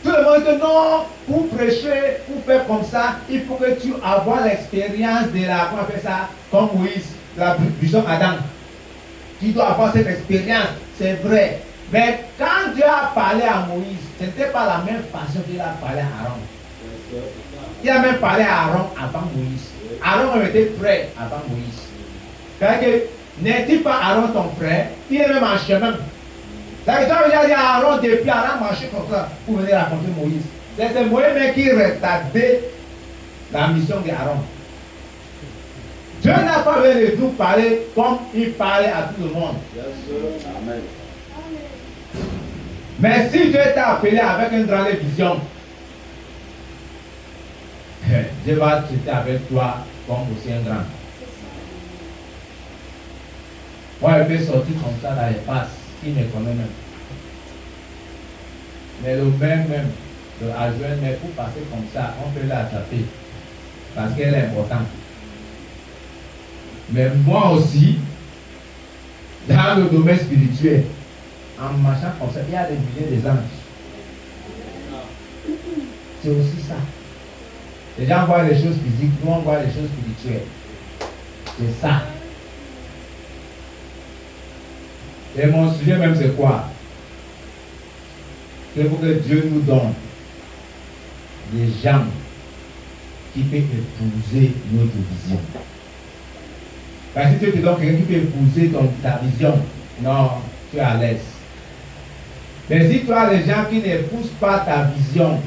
Tout le monde dit non, pour prêcher, pour faire comme ça, il faut que tu aies l'expérience de la, comment on appelle ça, comme Moïse, la vision Adam. Tu dois avoir cette expérience, c'est vrai. Mais quand Dieu a parlé à Moïse, ce n'était pas la même façon qu'il a parlé à Aaron. Il a même parlé à Aaron avant Moïse. Aaron était prêt avant Moïse. C'est-à-dire que n'est-il pas Aaron ton frère? Il est même en chemin. C'est-à-dire que tu as déjà dit à Aaron depuis Aaron marcher comme ça pour venir raconter Moïse. C'est Moïse qui retardait la mission d'Aaron. Dieu n'a pas besoin de tout parler comme il parlait à tout le monde. Amen. Mais si Dieu t'a appelé avec une grande vision, Dieu va traiter avec toi comme aussi un grand. Moi, je peux sortir comme ça dans les passes, il me connaît même. Mais le même, le adjoint, mais pour passer comme ça, on peut l'attraper. Parce qu'elle est importante. Mais moi aussi, dans le domaine spirituel, en marchant comme ça, il y a des milliers d'anges. C'est aussi ça. Les gens voient les choses physiques, nous on voit les choses spirituelles. C'est ça. Et mon sujet même c'est quoi? C'est pour que Dieu nous donne des gens qui peuvent épouser notre vision. Parce que Dieu te donne quelqu'un qui peut épouser ta vision, non, tu es à l'aise. Mais si tu as des gens qui n'épousent pas ta vision,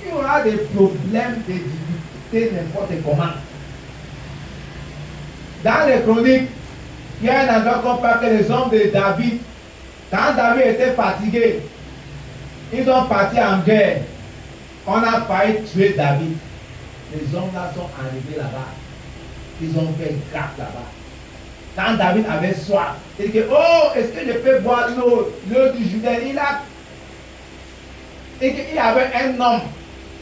tu auras des problèmes, des difficultés, n'importe comment. Dans les chroniques, il y a un endroit qu'on parle que les hommes de David, quand David était fatigué, ils ont parti en guerre. On a failli tuer David. Les hommes là sont arrivés là-bas. Ils ont fait grave là-bas. Quand David avait soif, il dit, oh, est-ce que je peux boire l'eau du Jourdain? Il a et qu'il y avait un homme,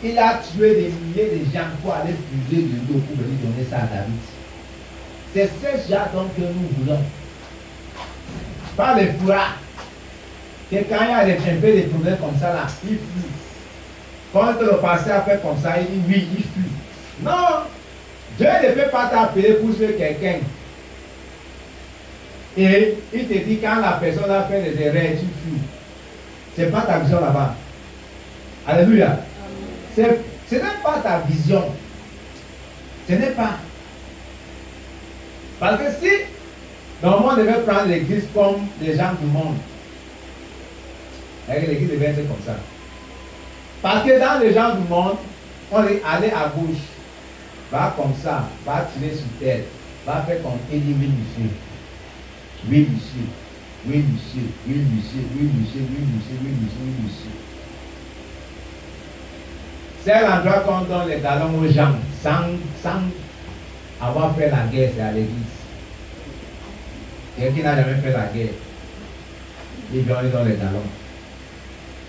il a tué des milliers de gens pour aller puiser de l'eau pour venir donner ça à David. C'est ce genre d'homme que nous voulons. Pas les fourras. Que quand il y a un peu de problèmes comme ça, là, il fuit. Quand le pasteur fait comme ça, il dit oui, il fuit. Non! Dieu ne peut pas t'appeler pour tuer quelqu'un. Et il te dit quand la personne a fait des erreurs, tu fuis. Ce n'est pas ta vision là-bas. Alléluia. Ce n'est pas ta vision. Ce n'est pas. Parce que si, normalement, on devait prendre l'église comme les gens du monde. L'église devait être comme ça. Parce que dans les gens du monde, on est allé à gauche, va comme ça, va tirer sur terre, va faire comme il dit oui, monsieur. Oui, monsieur. Oui, monsieur. Oui, monsieur. Oui, monsieur. Oui, monsieur. Oui, monsieur. Oui, monsieur. C'est l'endroit qu'on donne les talons aux gens sans avoir fait la guerre, c'est à l'église. Quelqu'un qui n'a jamais fait la guerre, il vient, on donne les talons.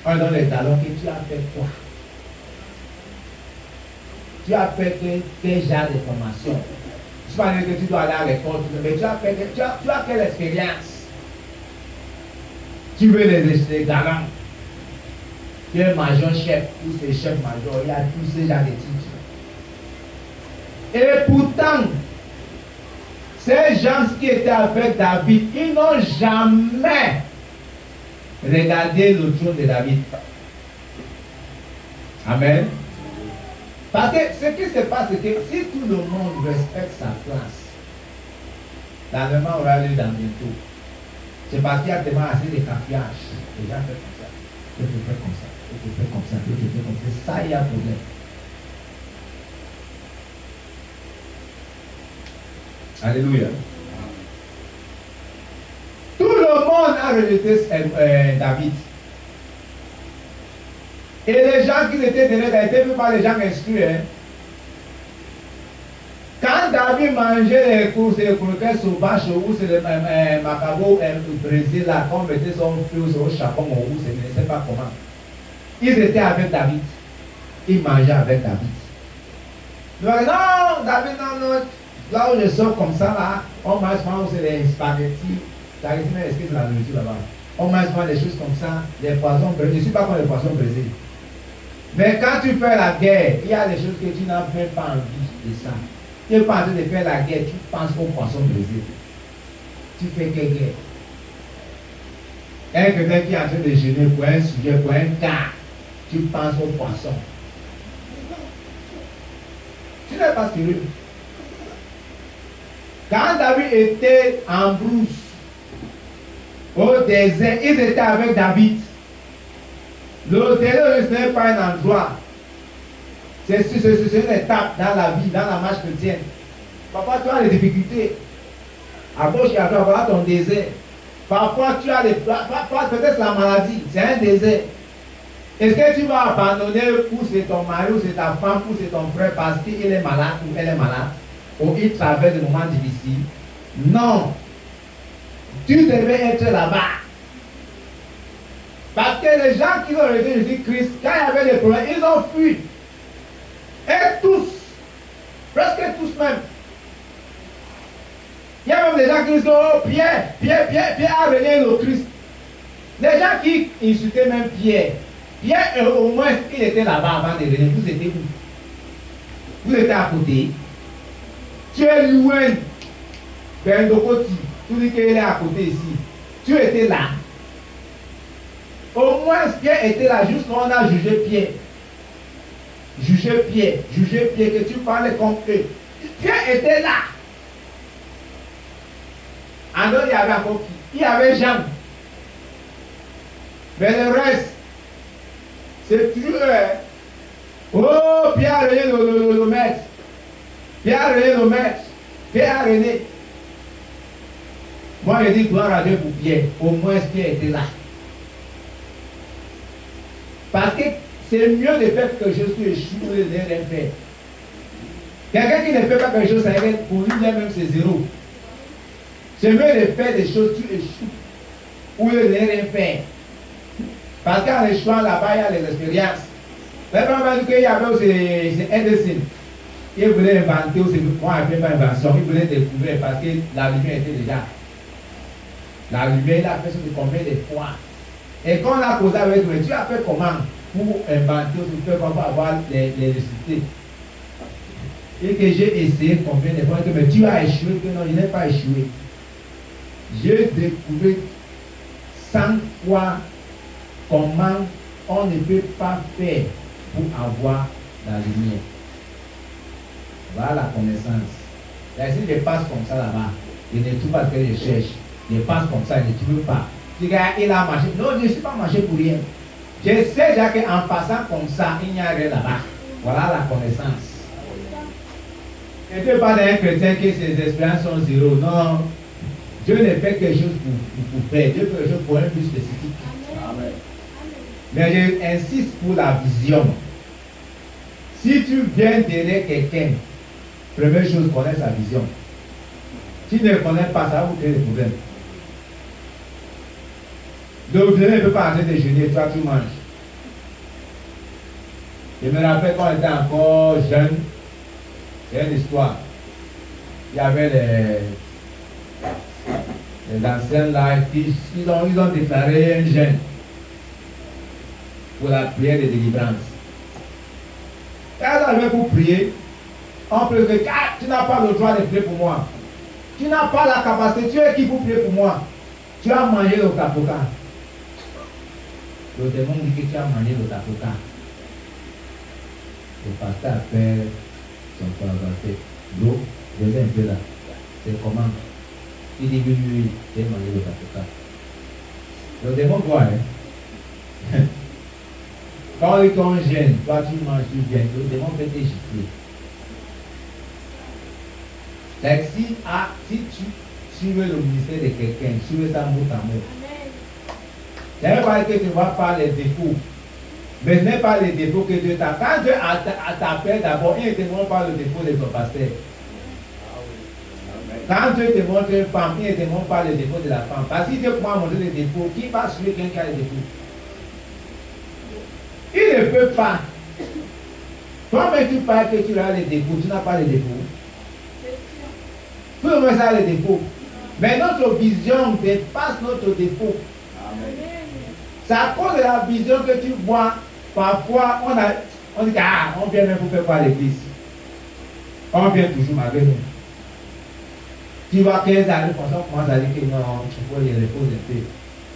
On donne les talons que tu as fait quoi? Tu as fait quel genre de formation? Je ne sais pas dire que tu dois aller à l'école, mais tu as quelle expérience? Tu veux les talons? Tu es major-chef, ou c'est chef-major, il y a tous ces gens de titres. Et pourtant, ces gens qui étaient avec David, ils n'ont jamais regardé le trône de David. Amen. Parce que ce qui se passe, c'est que si tout le monde respecte sa place, l'enlèvement aura lieu dans bientôt. C'est parce qu'il y a tellement assez de cafouillage. Les gens font comme ça. Tu peux faire comme ça. Tu peux faire comme ça. Tu peux faire comme ça. Ça, il y a un problème. Alléluia. Tout le monde a rejeté David. Et les gens qui étaient derrière David n'étaient pas les gens instruits. Hein. Quand David mangeait les croquettes sauvages ou c'est le macabo brésil là, quand on mettait son feu au charbon ou je ne sais pas comment. Ils étaient avec David. Ils mangeaient avec David. Ils disaient non, David, non. Là où je sors comme ça, là, on mange où c'est les spaghettis. Spaghettis, mais est-ce que c'est la nourriture là-bas? On mange des choses comme ça, les poissons brisés. Je ne suis pas comme les poissons brisés. Mais quand tu fais la guerre, il y a des choses que tu n'as même pas envie de ça. Tu n'es pas en train de faire la guerre, tu penses aux poissons brisés. Tu fais quelle guerre? Il y a quelqu'un qui est en train de jeûner pour un sujet, pour un cas, tu penses aux poissons. Tu n'es pas sérieux. Quand David était en brousse, au désert, ils étaient avec David. Le désert ce n'est pas un endroit. C'est une étape dans la vie, dans la marche chrétienne. Parfois, tu as des difficultés. À gauche et à droite, voilà ton désert. Parfois, tu as des. Peut-être la maladie, c'est un désert. Est-ce que tu vas abandonner ou c'est ton mari, ou c'est ta femme, ou c'est ton frère parce qu'il est malade ou elle est malade, ou il traverse des moments difficiles? Non. Tu devais être là-bas. Parce que les gens qui ont rejeté Jésus-Christ, quand il y avait des problèmes, ils ont fui. Et tous, presque tous même. Il y a même des gens qui disent, oh Pierre a renié le Christ. Les gens qui insultaient même Pierre, au moins il était là-bas avant de venir. Vous étiez où? Vous étiez à côté. Tu es loin d'Endokoti. Tu dis qu'il est à côté ici. Tu étais là. Au moins Pierre était là, juste quand on a jugé Pierre. Juger Pierre, que tu parlais comme eux. Pierre était là. En dehors, il y avait encore qui? Il y avait Jean. Mais le reste, c'est plus eux. Oh, Pierre a renié le maître. Pierre a renié le maître. Pierre a renié. Moi, je dis gloire à Dieu pour Pierre. Au moins, Pierre était là. Parce que c'est mieux de faire quelque chose que échouer ou de rien faire. Quelqu'un qui ne fait pas quelque chose, ça veut dire pour lui même c'est zéro. C'est mieux de faire des choses, tu échoues ou de rien faire. Parce qu'en échouant là-bas, il y a les expériences. Mais quand on dit qu'il y avait aussi Edison. Il voulait inventer aussi, moi je ne pas invention, il voulait découvrir parce que la lumière était déjà. La lumière, il a fait ça de combien de fois. Et quand on a posé avec lui, tu as fait comment pour inventer ou faire comment avoir les résultats. Et que j'ai essayé combien de fois, mais tu as échoué, que non, je n'ai pas échoué. J'ai découvert 100 fois comment on ne peut pas faire pour avoir la lumière. Voilà la connaissance. Et si je passe comme ça là-bas, je ne trouve pas ce que je cherche. Je passe comme ça, je ne trouve pas. Tu regardes, il a marché. Non, je ne suis pas marché pour rien. Je sais déjà qu'en passant comme ça, il n'y a rien là-bas. Voilà la connaissance. Et tu ne parles d'un chrétien que ses expériences sont zéro. Non. Dieu ne fait quelque chose pour faire. Dieu fait quelque chose pour un but spécifique. Amen. Mais j'insiste pour la vision. Si tu viens derrière quelqu'un, première chose, connais sa vision. Si tu ne connais pas, ça va vous créer des problèmes. Donc, je ne peux pas en train de déjeuner, toi tu manges. Je me rappelle quand on était encore jeune, c'est une histoire. Il y avait les anciens là, ils ont déclaré un jeûne pour la prière de délivrance. Quand ils arrivaient pour prier, on peut dire que tu n'as pas le droit de prier pour moi. Tu n'as pas la capacité, tu es qui pour prier pour moi. Tu as mangé le tapoka. Le démon dit que tu as mangé le tapoka. Le pasteur a fait son travail. L'eau, venez un peu là. C'est comment? Il dit oui, j'ai mangé le tapoka. Le démon voit, hein? Quand il t'en gêne, toi tu manges, tu viens, le démon peut te gifler. Si tu veux le ministère de quelqu'un, tu veux ça mot à mot. Ça veut pas dire que tu ne vois pas les défauts. Mais ce n'est pas les défauts que Dieu t'a. Quand Dieu t'appelle d'abord, il ne te montre pas le défaut de ton pasteur. Quand Dieu te montre une femme, il ne te montre pas le défaut de la femme. Parce que si Dieu commence à montrer les défauts, qui va suivre quelqu'un qui a les défauts? Il ne peut pas. Toi-même, tu parles que tu as les défauts, tu n'as pas les défauts. Tout le monde a les défauts. Mais notre vision dépasse notre défaut. C'est à cause de la vision que tu vois. Parfois, on dit on vient même pour faire quoi à l'église. On vient toujours malgré nous. Tu vois 15 années, on commence à dire que non, il faut les reposer un peu.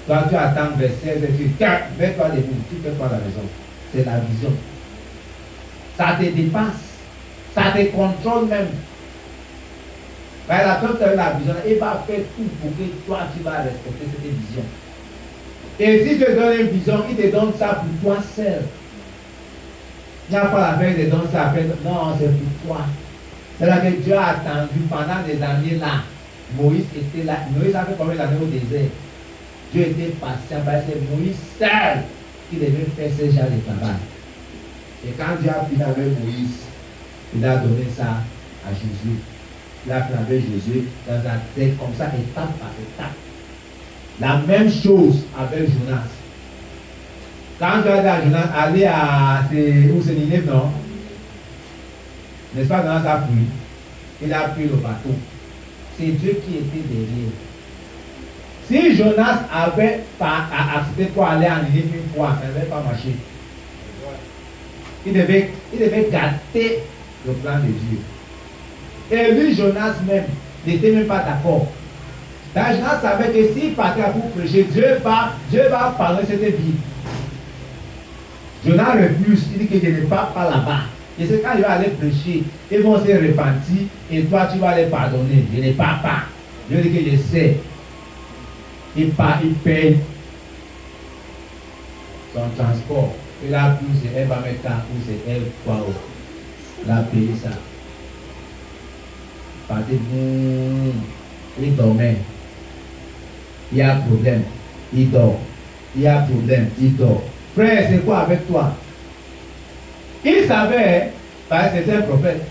Toi, tu attends vers 16 et tu dis, mets-toi debout, tu fais quoi à la maison? C'est la vision. Ça te dépasse. Ça te contrôle même. La personne qui a la vision, il va faire tout pour que toi, tu vas respecter cette vision. Et si tu te donnes une vision, il te donne ça pour toi seul. Il n'y a pas la peine de donner ça après. Non, c'est pour toi. C'est-à-dire que Dieu a attendu pendant des années là. Moïse était là. Moïse a fait combien d'années au désert? Dieu était patient parce que c'est Moïse seul qui devait faire ce genre de travail. Et quand Dieu a fini avec Moïse, il a donné ça à Jésus. Il a fait avec Jésus dans un texte comme ça, étape par étape. La même chose avec Jonas. Quand Dieu a dit à Jonas, allez à c'est Ninive, non? N'est-ce pas, dans sa pluie? Il a pris le bateau. C'est Dieu qui était derrière. Si Jonas avait accepté pour aller en Ninive une fois, ça n'avait pas marché. Il devait gâter le plan de Dieu. Et lui, Jonas même, n'était même pas d'accord. Jonas savait que s'il partait pour prêcher, Dieu va parler cette vie. Jonas refuse, il dit que je ne pars pas là-bas. Et c'est quand il va aller prêcher, ils vont se repentir et toi tu vas les pardonner. Je ne pars pas. Je dis que je sais. Il part, il paye son transport. Il a pris, elle va mettre un coup, c'est elle, quoi. Il a payé ça. Partez, il dormait. Il y a un problème, il dort. Il y a un problème, il dort. Frère, c'est quoi avec toi? Il savait, parce que c'était un prophète,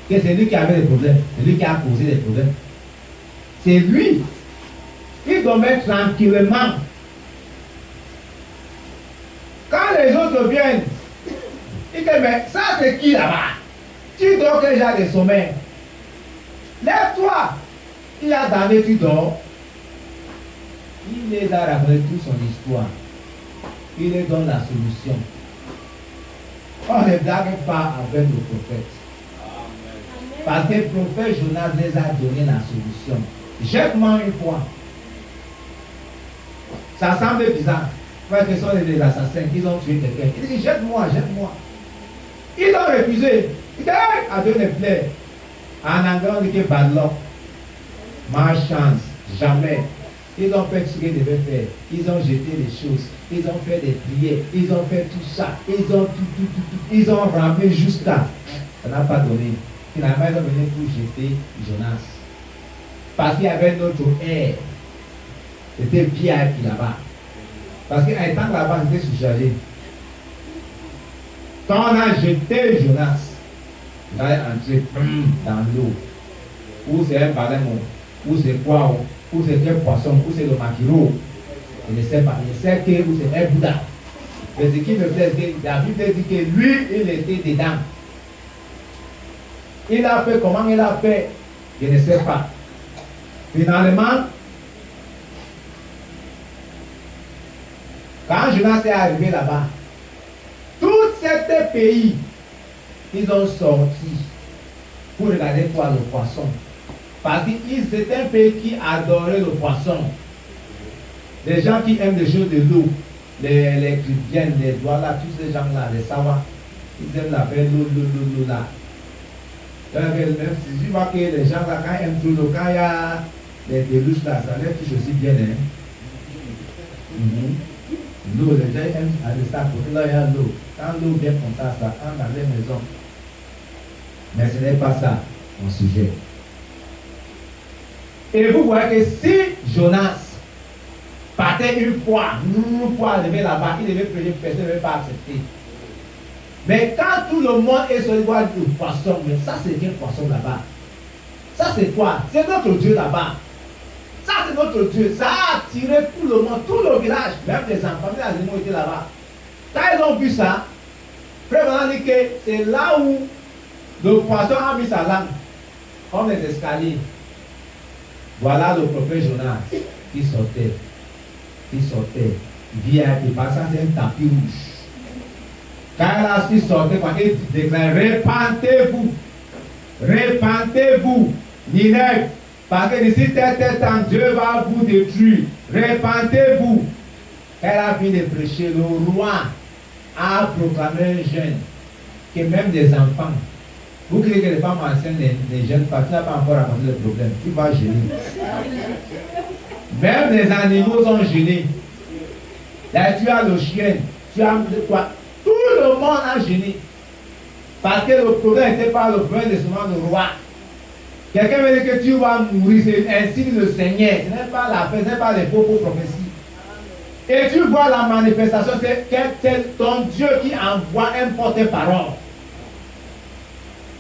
que c'est lui qui avait des problèmes, c'est lui qui a causé des problèmes. C'est lui. Il dormait tranquillement. les autres viennent, ils disent, mais ça c'est qui là-bas? Tu dors quel genre de sommeil? Lève-toi. Il a donné, tu dors. Il les a raconté toute son histoire. Il leur donne la solution. On ne blague pas avec le prophète. Parce que le prophète Jonas les a donné la solution. Jette-moi une fois. Ça semble bizarre. Parce que ce sont des assassins qui ont tué quelqu'un. Il dit jette-moi, jette-moi. Ils ont refusé. Il dit à Dieu ne plaît. En anglais on dit que bad luck. Malchance. Jamais. Ils ont fait ce qu'ils devaient faire. Ils ont jeté les choses. Ils ont fait des prières. Ils ont fait tout ça. Ils ont tout. Ils ont ramé jusqu'à. Ça n'a pas donné. Finalement, ils ont venu pour jeter Jonas. Parce qu'il y avait notre air. C'était VIP là-bas. Parce qu'à étant là-bas, c'était surchargé. Quand on a jeté Jonas, il est entré dans l'eau. Où c'est un baleine, où c'est quoi, où c'est quel poisson, où c'est le maquereau. Je ne sais pas. Je sais que où c'est un Bouddha. Mais ce qui me plaît, c'est que la Bible dit que lui, il était dedans. Il a fait comment il a fait, je ne sais pas. Finalement, quand Jonas est arrivé là-bas, tout cet pays, ils ont sorti pour regarder quoi le poisson. Parce que c'est un pays qui adorait le poisson. Les gens qui aiment les choses de l'eau, les chrétiens, les douala, tous ces gens-là, les savants, ils aiment la faire l'eau là. Même si je vois que les gens là, quand ils aiment trop l'eau, quand il y a les peluches là, ça les touche aussi bien. Hein? L'eau, les gens aiment aller ça, côté là il y a l'eau. Quand l'eau vient comme ça entre dans les maisons. Mais ce n'est pas ça mon sujet. Et vous voyez que si Jonas partait une fois pour arriver là-bas, il devait prêcher, personne ne devait pas accepter. Mais quand tout le monde est sur le voie du poisson, mais ça c'est quel poisson là-bas? Ça c'est quoi? C'est notre Dieu là-bas. Ça c'est notre Dieu. Ça a attiré tout le monde, tout le village, même les enfants, les animaux étaient là-bas. Quand ils ont vu ça, Frère Bernard dit que c'est là où le poisson a mis sa langue, comme les escaliers. Voilà le prophète Jonas qui sortait. VIP, parce que c'est un tapis rouge. Quand il sortait, il déclarait répentez-vous, Ninève, parce que d'ici tel temps, Dieu va vous détruire. Répentez-vous. Elle a fini de prêcher, le roi a proclamé un jeûne, que même des enfants, vous croyez que les femmes anciennes ne gênent pas, tu n'as pas encore raconté le problème, tu vas gêner. Même les animaux sont gênés. Là, tu as le chien, tu as quoi? Tout le monde a gêné. Parce que le problème n'était pas le problème de seulement le roi. Quelqu'un veut dire que tu vas mourir, c'est ainsi le Seigneur. Ce n'est pas la paix, ce n'est pas les faux prophéties. Et tu vois la manifestation, c'est ton Dieu qui envoie un porte-parole.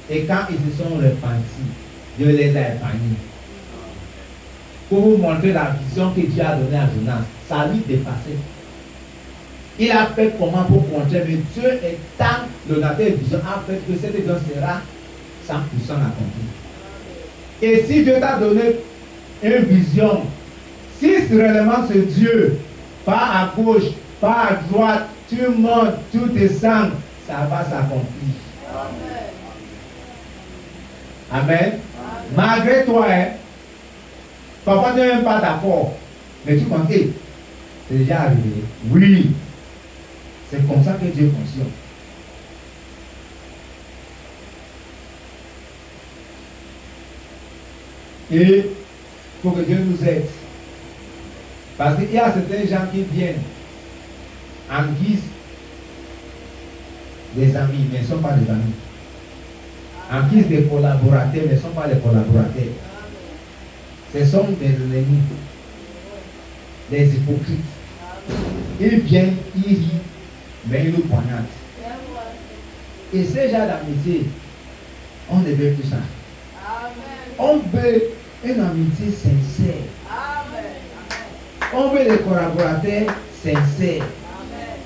Et quand ils se sont repentis, Dieu les a épargnés. Pour vous montrer la vision que Dieu a donnée à Jonas, ça lui dépassait. Il a fait comment pour montrer, mais Dieu étant le nateur vision, a fait que cette vision sera 100% accomplie. Et si Dieu t'a donné une vision, si réellement ce Dieu, pas à gauche, pas à droite, tu montes, tu descends, ça va s'accomplir. Amen. Amen. Malgré toi, hein, parfois tu n'es même pas d'accord, mais tu penses, hey, c'est déjà arrivé. Oui, c'est comme ça que Dieu fonctionne. Et il faut que Dieu nous aide. Parce qu'il y a certains gens qui viennent en guise des amis, mais ne sont pas des amis. En guise des collaborateurs, mais ne sont pas des collaborateurs. Ce sont des ennemis, des hypocrites. Ils viennent, ils rient, mais ils nous poignardent. Et ce genre d'amitié, on ne veut plus ça. On veut une amitié sincère. On veut des collaborateurs sincères.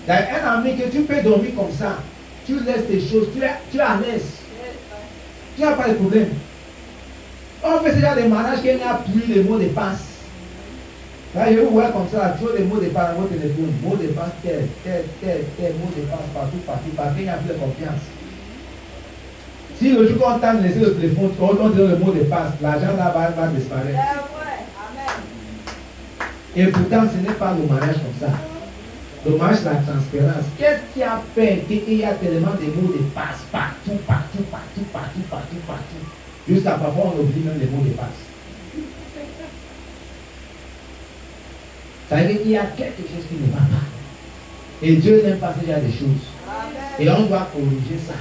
Un ami que tu peux dormir comme ça, tu laisses tes choses, tu es à l'aise. Tu n'as pas de problème. On fait déjà des mariages qu'il n'y a plus les mots de passe. Là, je vous vois comme ça, tu as des mots de passe dans votre téléphone, mots de passe, tel, mots de passe partout, parce qu'il n'y a plus de confiance. Si le jour qu'on t'a laissé le téléphone, on donne le mot de passe, l'argent là va disparaître. Et pourtant, ce n'est pas le mariage comme ça. Le mariage, la transparence. Qu'est-ce qui a fait qu'il y a tellement de mots de passe partout, jusqu'à parfois on oublie même les mots de passe. Ça veut dire qu'il y a quelque chose qui ne va pas. Et Dieu n'aime pas ce genre de choses. Et on doit corriger ça.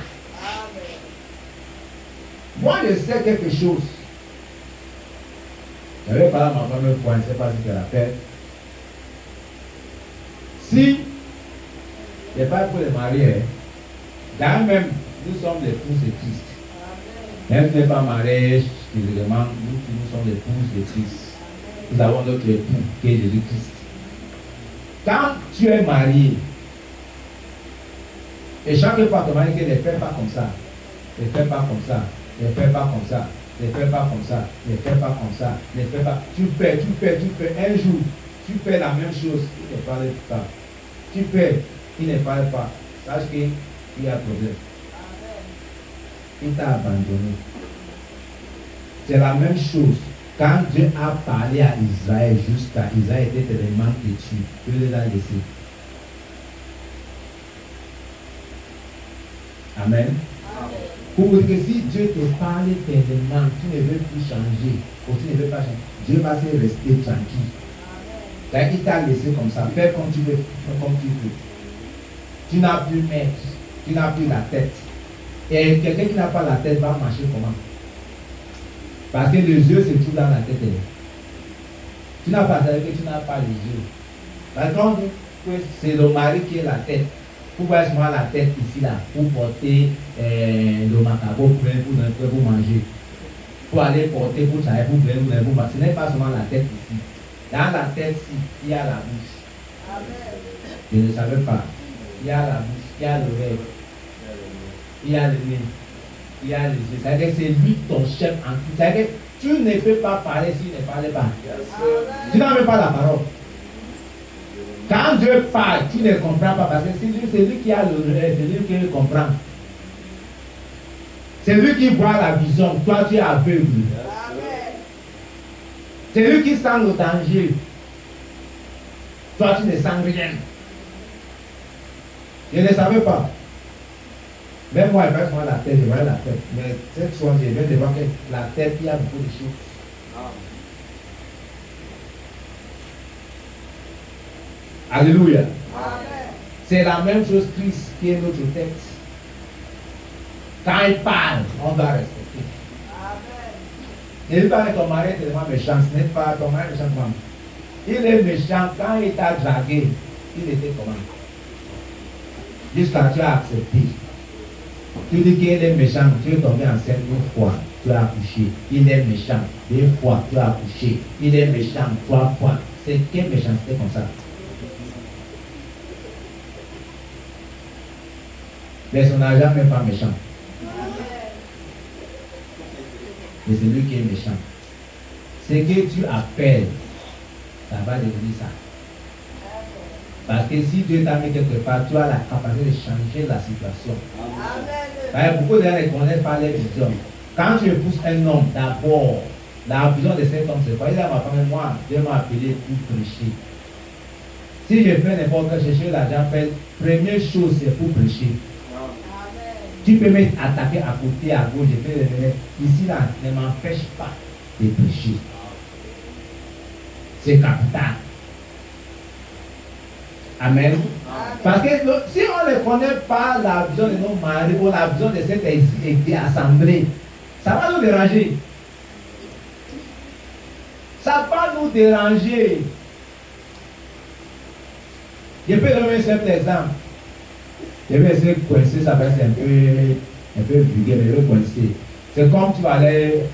Moi, je sais quelque chose. J'avais parlé à ma femme une fois, je ne sais pas si tu l'appelles. Si il n'est pas pour les mariés, quand même, nous sommes les épouses de Christ. Même si tu n'es pas marié, spirituellement, nous sommes les épouses de Christ. Nous avons notre époux qui est Jésus-Christ. Quand tu es marié, et chaque fois ton mari dit ne fais pas comme ça, ne fais pas comme ça, ne fais pas comme ça, ne fais pas comme ça, ne fais pas comme ça, ne fais pas. Tu fais. Un jour, tu fais la même chose, il ne parle pas. Tu fais, il ne parle pas. Sache qu'il y a un problème. Il t'a abandonné. C'est la même chose. Quand Dieu a parlé à Israël, jusqu'à Israël était tellement têtu, il les a laissés. Amen. Pour que si Dieu te parle tellement, tu ne veux plus changer, ou tu ne veux pas changer, Dieu va se rester tranquille. Là, il t'a laissé comme ça, fais comme tu veux, comme tu veux. Tu n'as plus maître, tu n'as plus la tête. Et quelqu'un qui n'a pas la tête va marcher comment? Parce que les yeux se trouvent dans la tête. Tu n'as pas ça, que tu n'as pas les yeux. Par contre, c'est le mari qui est la tête. Pourquoi est-ce que la tête ici là? Pour porter le macabo pour manger. Pour aller porter, pour travailler, pour manger. Ce n'est pas seulement la tête ici. Dans la tête, il y a la bouche. Je ne savais pas. Il y a la bouche, il y a l'oreille, il y a le nez, il y a les yeux. C'est-à-dire que c'est lui ton chef en tout. C'est-à-dire que tu ne peux pas parler s'il ne parle pas. Tu n'as même pas la parole. Quand Dieu parle, tu ne comprends pas parce que c'est lui qui a l'oreille, c'est lui qui comprend. C'est lui qui voit la vision. Toi, tu es aveugle. C'est lui qui sent le danger. Toi, tu ne sens rien. Je ne savais pas. Même moi, je vois la tête, je vois la tête. Mais cette fois, je viens de voir que la tête, il y a beaucoup de choses. Alléluia. C'est la même chose Christ qui est notre tête. Quand il parle, on doit respecter. Ne dis pas que ton mari est tellement méchant, ce n'est pas ton mari méchant. Il est méchant quand il t'a dragué. Il était comment? Jusqu'à tu as accepté. Tu dis qu'il est méchant, tu es tombé enceinte une fois, tu as accouché. Il est méchant, deux fois, tu as accouché. Il est méchant, trois fois. C'est quelle méchanceté comme ça? Mais son n'a jamais pas méchant. Mais c'est lui qui est méchant. Ce que tu appelles, ça va devenir ça. Parce que si Dieu t'a mis quelque part, tu as la capacité de changer la situation. Beaucoup de gens ne connaissent pas les visions. Quand tu épouses un homme, d'abord, la vision de cet homme, c'est quoi? Il a ma femme, moi, Dieu m'a appelé pour prêcher. Si je fais n'importe quoi, chercher l'argent, première chose, c'est pour prêcher. Tu peux m'attaquer à côté, à gauche, je peux revenir. Ici, là, ne m'empêche pas de prêcher. C'est capital. Amen. Parce que si on ne connaît pas la vision de nos maris ou la vision de cette assemblée, ça va nous déranger. Ça va nous déranger. Je peux donner un simple exemple. Je vais essayer de coincer, ça va être un peu vulgaire, mais je vais coincer. C'est comme tu vas aller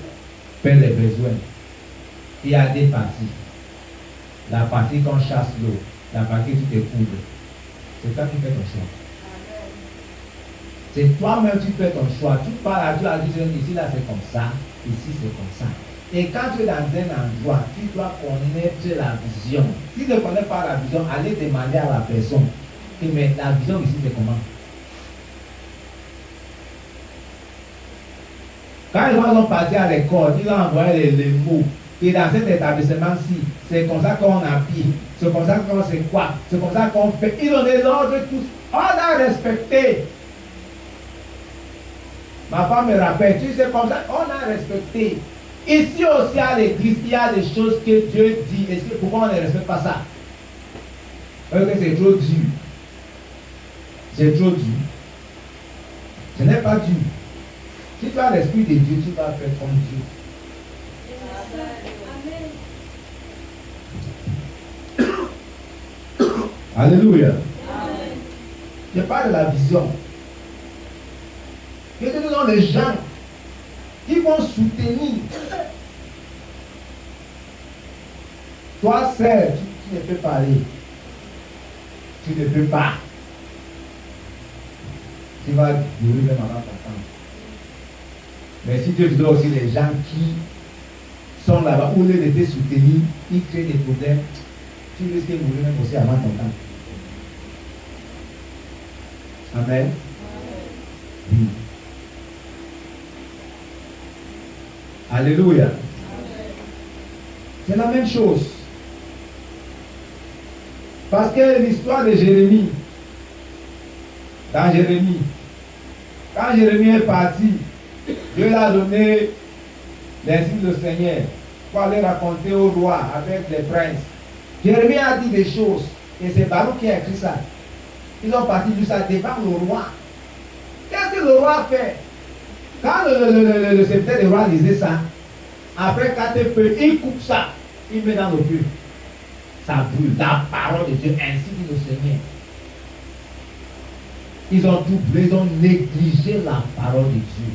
faire les besoins. Il y a des parties. La partie qu'on chasse l'eau, la partie où tu te couvres. C'est toi qui fais ton choix. C'est toi-même qui fais ton choix. Tu parles à Dieu, ici là c'est comme ça, ici c'est comme ça. Et quand tu es dans un endroit, tu dois connaître la vision. Si tu ne connais pas la vision, allez demander à la personne. Mais la vision ici c'est comment? Quand ils vont partir à l'école, ils ont envoyé les mots. Et dans cet établissement-ci, c'est comme ça qu'on habille, c'est comme ça qu'on sait quoi, c'est comme ça qu'on fait. Ils ont des ordres tous. On a respecté. Ma femme me rappelle, tu sais, comme ça, on a respecté. Ici aussi à l'église, il y a des choses que Dieu dit. Pourquoi on ne respecte pas ça? Parce que c'est trop dur. C'est trop dur. Ce n'est pas dur. Si tu as l'esprit de Dieu, tu vas faire comme Dieu. Alléluia. Amen. Je parle de la vision. Et nous avons des gens qui vont soutenir. Toi seul, tu ne peux pas aller. Tu ne peux pas. Tu vas mourir même avant ta femme. Mais si Dieu te donne aussi les gens qui sont là-bas, où les de te soutenir, ils créent des problèmes, tu risques de mourir même aussi avant ton temps. Amen. Oui. Alléluia. C'est la même chose. Parce que l'histoire de Jérémie, dans Jérémie, quand Jérémie est parti, Dieu l'a donné l'insigne du Seigneur pour aller raconter au roi avec les princes. Jérémie a dit des choses, et c'est Baruch qui a écrit ça. Ils ont parti du ça devant le roi. Qu'est-ce que le roi fait? Quand le secrétaire du roi disait ça, après 4 feux, il coupe ça, il met dans le feu. Ça brûle, la parole de Dieu, ainsi dit le Seigneur. Ils ont tout brûlé, ils ont négligé la parole de Dieu.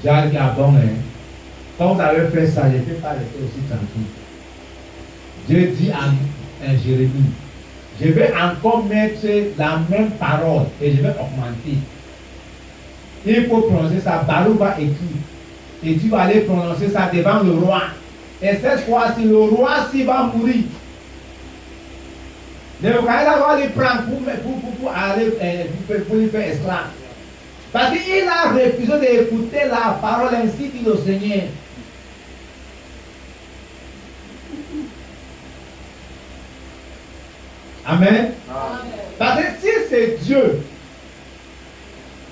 J'ai dit, ah bon, quand vous avez fait ça, je ne peux pas rester aussi tranquille. Dieu dit à Jérémie, je vais encore mettre la même parole et je vais augmenter. Il faut prononcer ça, Baruch va écrire. Et tu vas aller prononcer ça devant le roi. Et cette fois-ci, le roi s'il va mourir. Nebuchadnezzar va le prendre pour aller pour lui faire esclave. Parce qu'il a refusé d'écouter la parole ainsi dit le Seigneur. Amen. Amen. Parce que si c'est Dieu,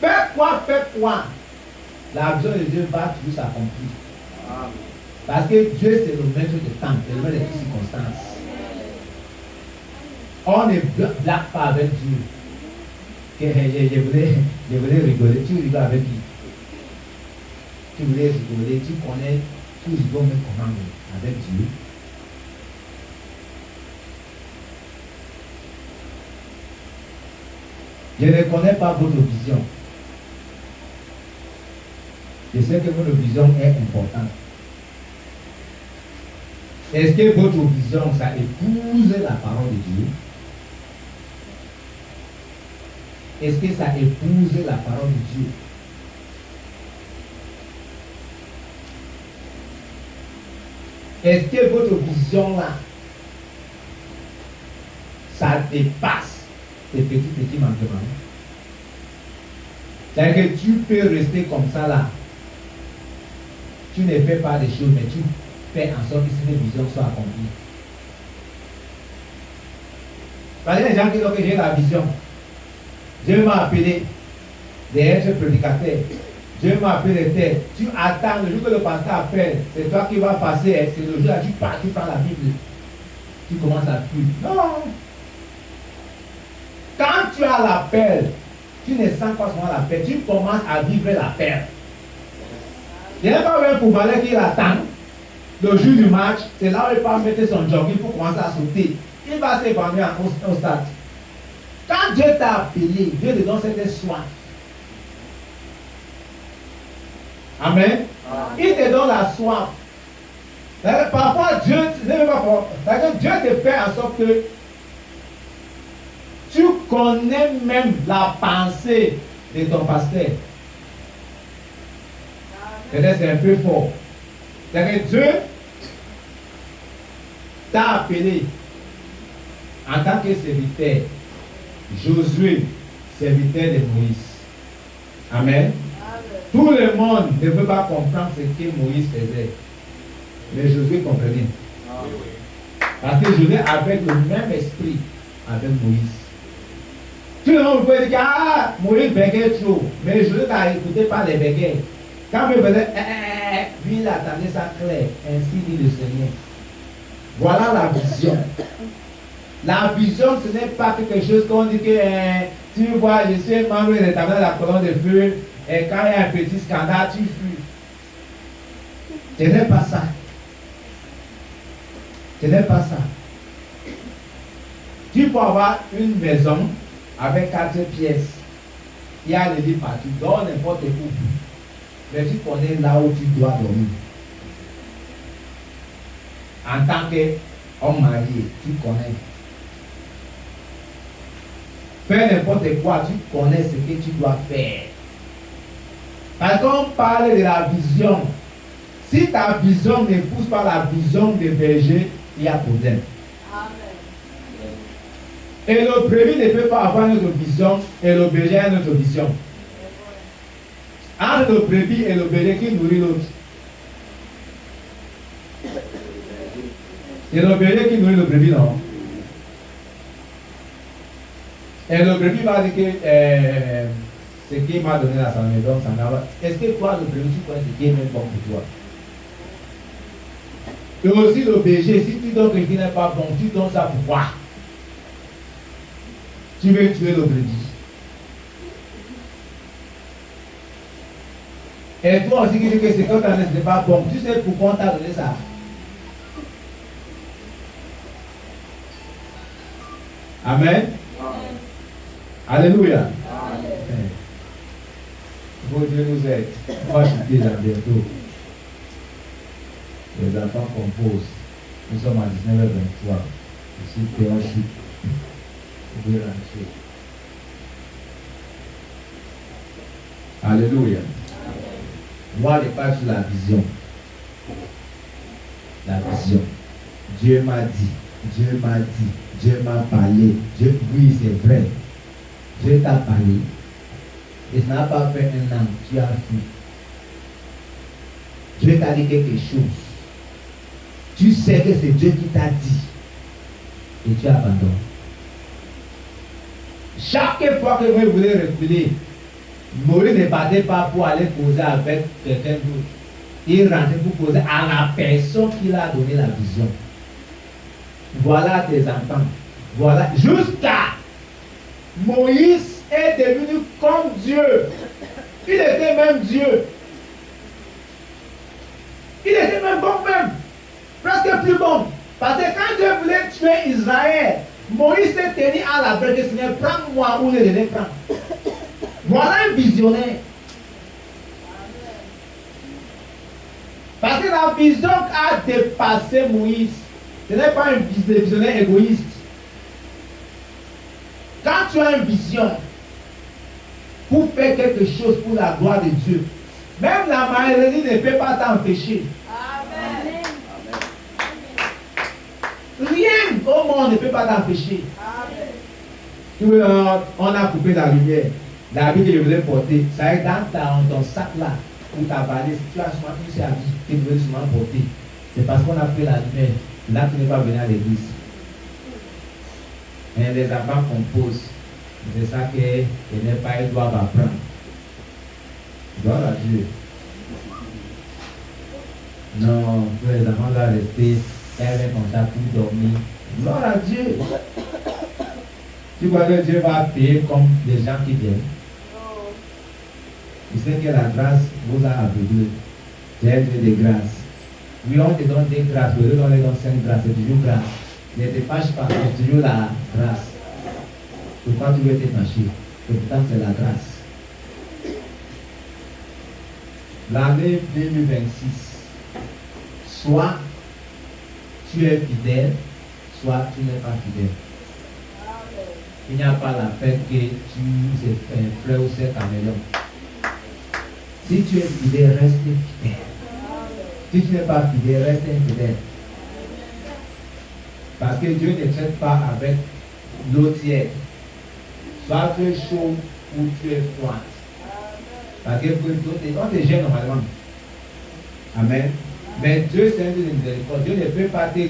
fais quoi, la vision de Dieu va toujours s'accomplir. Parce que Dieu c'est le maître du temps, c'est le maître des circonstances. On ne blague pas avec Dieu. Je voulais rigoler. Tu rigoles avec qui? Tu voulais rigoler, tu connais, tu rigoles même comment avec Dieu. Je ne connais pas votre vision. Je sais que votre vision est importante. Est-ce que votre vision, ça épouse la parole de Dieu? Est-ce que ça épouse la parole de Dieu? Est-ce que votre vision là, ça dépasse tes petits manquements? C'est-à-dire que tu peux rester comme ça là. Tu ne fais pas des choses, mais tu fais en sorte que cette vision soit accomplie. Parce que les gens qui disent que j'ai la vision. Dieu m'a appelé d'être prédicateur. Dieu m'a appelé d'être. Tu attends le jour que le pasteur appelle. C'est toi qui vas passer. C'est le jour là tu pars, tu prends la Bible. Tu commences à fuir. Non. Quand tu as l'appel, tu ne sens pas seulement l'appel. Tu commences à vivre l'appel. Il n'y a pas un footballeur qui l'attend. Le jour du match, c'est là où il va mettre son jogging pour commencer à sauter. Il va s'épanouir au stade. Quand Dieu t'a appelé, Dieu te donne cette soif. Amen. Il te donne la soif. Parfois, Dieu te fait en sorte que connais même la pensée de ton pasteur. Peut-être c'est un peu fort. C'est que Dieu t'a appelé en tant que serviteur. Josué, serviteur de Moïse. Amen. Tout le monde ne peut pas comprendre ce que Moïse faisait. Mais Josué comprenait. Parce que Josué avait le même esprit avec Moïse. Tout le monde peut dire que ah, Moïse bégayait trop. Mais Josué n'a écouté pas les bégayes. Quand il faisait lui il attendait ça clair. Ainsi dit le Seigneur. Voilà la vision. La vision, ce n'est pas quelque chose qu'on dit que tu vois, je suis membre de la colonne de feu. Et quand il y a un petit scandale, tu fuis. Ce n'est pas ça. Ce n'est pas ça. Tu peux avoir une maison avec 4 pièces. Il y a le lit partout. Dors n'importe où. Mais tu connais là où tu dois dormir. En tant qu'homme marié, tu connais. Fais n'importe quoi, tu connais ce que tu dois faire. Parce qu'on parle de la vision. Si ta vision ne pousse pas la vision de berger, il y a problème. Amen. Et le brebis ne peut pas avoir notre vision et le berger a notre vision. Entre le brebis et le berger, qui nourrit l'autre? C'est le berger qui nourrit le brebis, non? Et le brebis va dire que ce qui m'a donné la santé, donc ça n'a pas. Est-ce que toi, le brebis, tu connais ce qui est même bon pour toi? Et aussi le berger, si tu donnes quelque chose qui n'est pas bon, tu donnes ça pour quoi? Tu veux tuer le brebis. Et toi aussi qui dis que ce que tu as donné, ce n'est pas bon, tu sais pourquoi on t'a donné ça? Amen. Alléluia. Amen. Bon Dieu nous aide. On va chuter là bientôt. Les enfants composent. Nous sommes à 19h23. Ici, Théon chute. Vous pouvez rentrer. Alléluia. Moi, je parle sur la vision. La vision. Dieu m'a dit. Dieu m'a dit. Dieu m'a parlé. Dieu, oui, c'est vrai. Dieu t'a parlé. Et ça n'a pas fait un an. Tu as fui. Dieu t'a dit quelque chose. Tu sais que c'est Dieu qui t'a dit. Et tu abandonnes. Chaque fois que vous voulez reculer, Moïse ne partait pas pour aller causer avec quelqu'un d'autre. Il rentrait pour causer à la personne qui l'a donné la vision. Voilà tes enfants. Voilà. Jusqu'à Moïse est devenu comme Dieu. Il était même Dieu. Il était même bon même. Presque plus bon. Parce que quand Dieu voulait tuer Israël, Moïse s'est tenu à la brèche. Seigneur, prends-moi ou ne les prends. Voilà un visionnaire. Parce que la vision a dépassé Moïse. Ce n'est pas un visionnaire égoïste. Quand tu as une vision pour faire quelque chose pour la gloire de Dieu, même la maladie ne peut pas t'empêcher. Amen. Rien au monde ne peut pas t'empêcher. Amen. On a coupé la lumière. La vie que je voulais porter, ça est dans ton sac là, ou ta valise. Tu as souvent plus à vie que tu veux souvent porter. C'est parce qu'on a pris la lumière. Là, tu n'es pas venu à l'église. Et les enfants composent. C'est ça que les pères doivent apprendre. Gloire à Dieu. Non, tous les enfants doivent rester comme ça pour dormir. Gloire à Dieu. Tu vois que Dieu va payer comme les gens qui viennent. Il sait que la grâce vous a aveuglé. C'est un Dieu de grâce. Oui, on te donne des grâces. Oui, on te donne 5 grâces. C'est toujours grâce. Ne te fâche pas. C'est toujours la grâce. Pourquoi tu veux te fâcher? Et pourtant, c'est la grâce. L'année 2026, soit tu es fidèle, soit tu n'es pas fidèle. il n'y a pas la peine que tu es un frère ou c'est caméléon. Si tu es fidèle, reste fidèle. Si tu n'es pas fidèle, reste infidèle. Parce que Dieu ne traite pas avec l'eau tiède. Soit tu es chaud ou tu es froid. Parce que on te gêne normalement. Amen. Mais Dieu, c'est un Dieu de miséricorde. Dieu ne peut pas te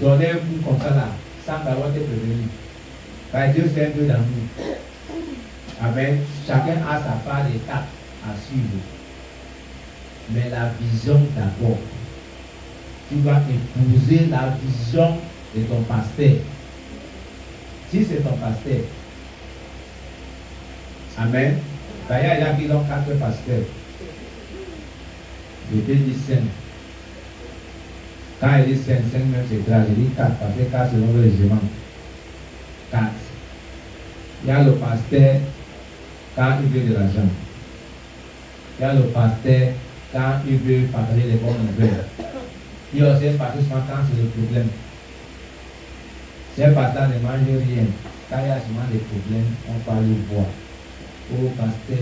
donner un coup comme ça là, sans d'avoir te prévenu. Parce que Dieu, c'est un Dieu d'amour. Amen. Chacun a sa part d'étape à suivre. Mais la vision d'abord. Tu vas épouser la vision de ton pasteur. Si c'est ton pasteur. Amen. D'ailleurs, il y a qui ont 4 pasteurs. Je te dis 5. Quand il dit 5, 5 même c'est grave. Je dis 4 parce que 4 selon le régiment. 4. Il y a le pasteur quand il veut de l'argent. Il y a le pasteur quand il veut partager les bonnes nouvelles. Il y a aussi un pasteur quand c'est le problème. Si un pasteur ne mange rien, quand il y a souvent des problèmes, on parle le voir. Oh pasteur,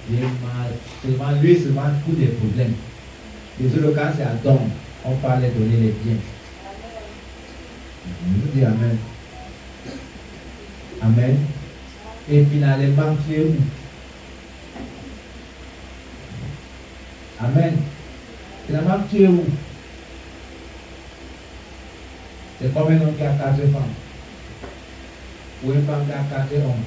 il est mal. Seulement lui, seulement pour des problèmes. Les autres, quand c'est à don, on parle de donner les biens. Je dis Amen. Amen. Et finalement, tu es où? Amen. Finalement, tu es où? C'est comme un homme qui a 4 femmes. Ou une femme qui a 4 hommes.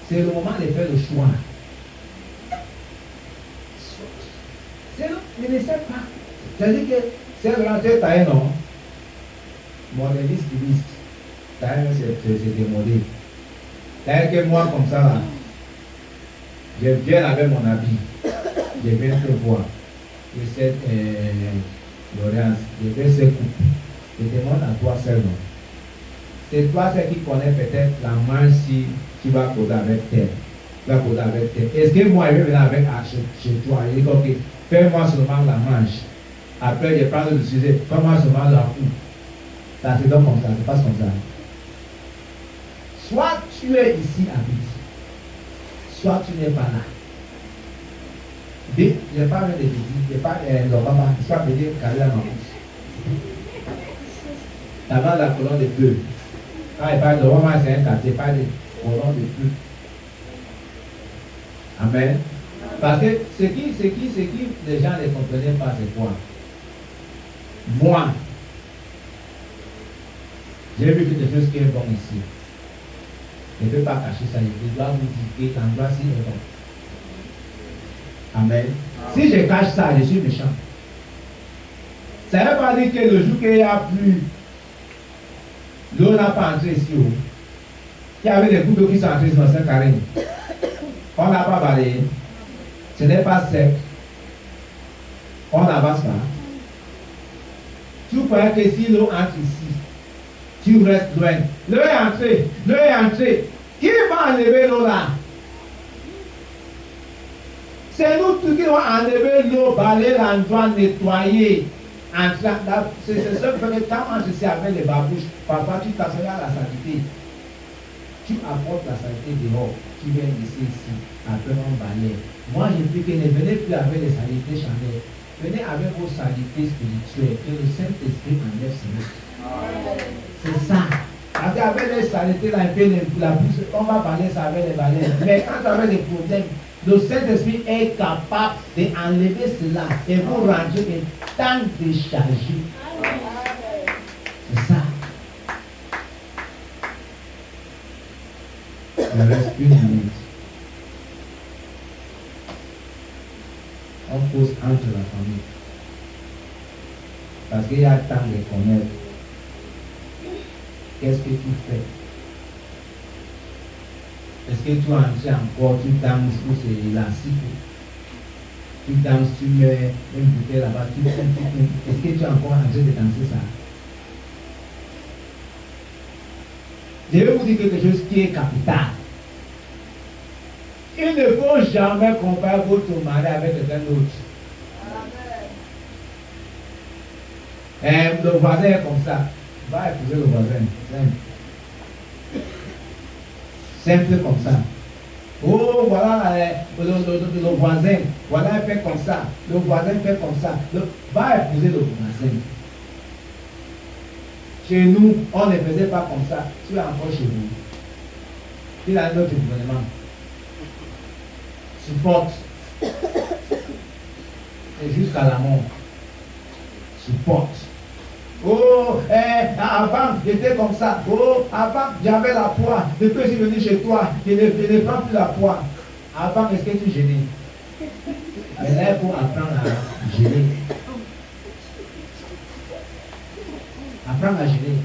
C'est le moment de faire le choix. Je ne sais pas. C'est-à-dire que c'est vraiment taillé, non? Modéliste, styliste. Taillé, c'est démodé. C'est-à-dire que moi, comme ça, là, je viens avec mon habit. Je viens te voir. Je sais, Laurence, je fais ce couple. Je demande à toi seulement. C'est toi seul qui connais peut-être la manche si tu vas coder avec tel. Tu vas coder avec tel. Est-ce que moi, je vais venir avec chez toi? Je dis, ok, fais-moi seulement la manche. Après, je prends le sujet, fais-moi seulement la coupe. Ça se donne comme ça, ça passe comme ça. Soit tu es ici à Biti, soit tu n'es pas là. Je n'ai pas même de Biti, je n'ai pas l'Obama, soit de dire carrière ma bouche. D'abord la colonne de feu. Quand il parle de l'Obama, c'est un quartier, pas de colonne de feu. Amen. Parce que ce qui les gens ne comprenaient pas, c'est quoi? Moi, j'ai vu quelque chose qui est bon ici. Je ne peux pas cacher ça. Je dois vous dire que l'endroit ci est bon. Amen. Si je cache ça, je suis méchant. Ça ne veut pas dire que le jour qu'il n'y a plus, l'eau n'a pas entré ici. Il y avait des gouttes d'eau qui sont entrées dans ce carré. On n'a pas balayé. Ce n'est pas sec. On n'avance pas. Tu crois que si l'eau entre ici, tu restes loin. L'eau est entrée. L'eau est entrée. Qui va enlever l'eau là? C'est nous tous qui vont enlever l'eau, balayer l'endroit, nettoyer. C'est ce que quand on se avec les babouches, parfois tu t'assois à la saleté. Tu apportes la saleté dehors. Tu viens laisser ici. Après on balaye. Moi je dis que ne venez plus avec les saletés charnelles. Venez avec vos saletés spirituelles. Que le Saint-Esprit enlève cela. C'est ça. Parce qu'avec les saletés, là, la bouche, on va parler ça avec les balais. Mais quand tu as des problèmes, le Saint-Esprit est capable d'enlever cela et vous rendre un temps déchargé. C'est ça. Il reste 1 minute. On pose entre la famille. Parce qu'il y a temps de connaître. Qu'est-ce que tu fais? Est-ce que tu entres encore, tu danses ou c'est élastique? Tu danses, tu mets une bouteille là-bas, tu est-ce que tu es encore en train de danser ça? Je vais vous dire quelque chose qui est capital. Il ne faut jamais comparer votre mari avec quelqu'un d'autre. Le voisin est comme ça. Va épouser le voisin. C'est un peu comme ça. Oh, voilà le voisin. Voilà, il fait comme ça. Le voisin fait comme ça. Va épouser le voisin. Chez nous, on ne faisait pas comme ça. Tu es encore chez vous. Il a un autre gouvernement. Supporte. Et jusqu'à la mort. Supporte. Oh, avant, j'étais comme ça. Oh, avant, j'avais la poire. Depuis que je suis venu chez toi, je ne prends plus la poire. Avant, est-ce que tu gênais? Mais là, il faut apprendre à gêner. Apprendre à gêner.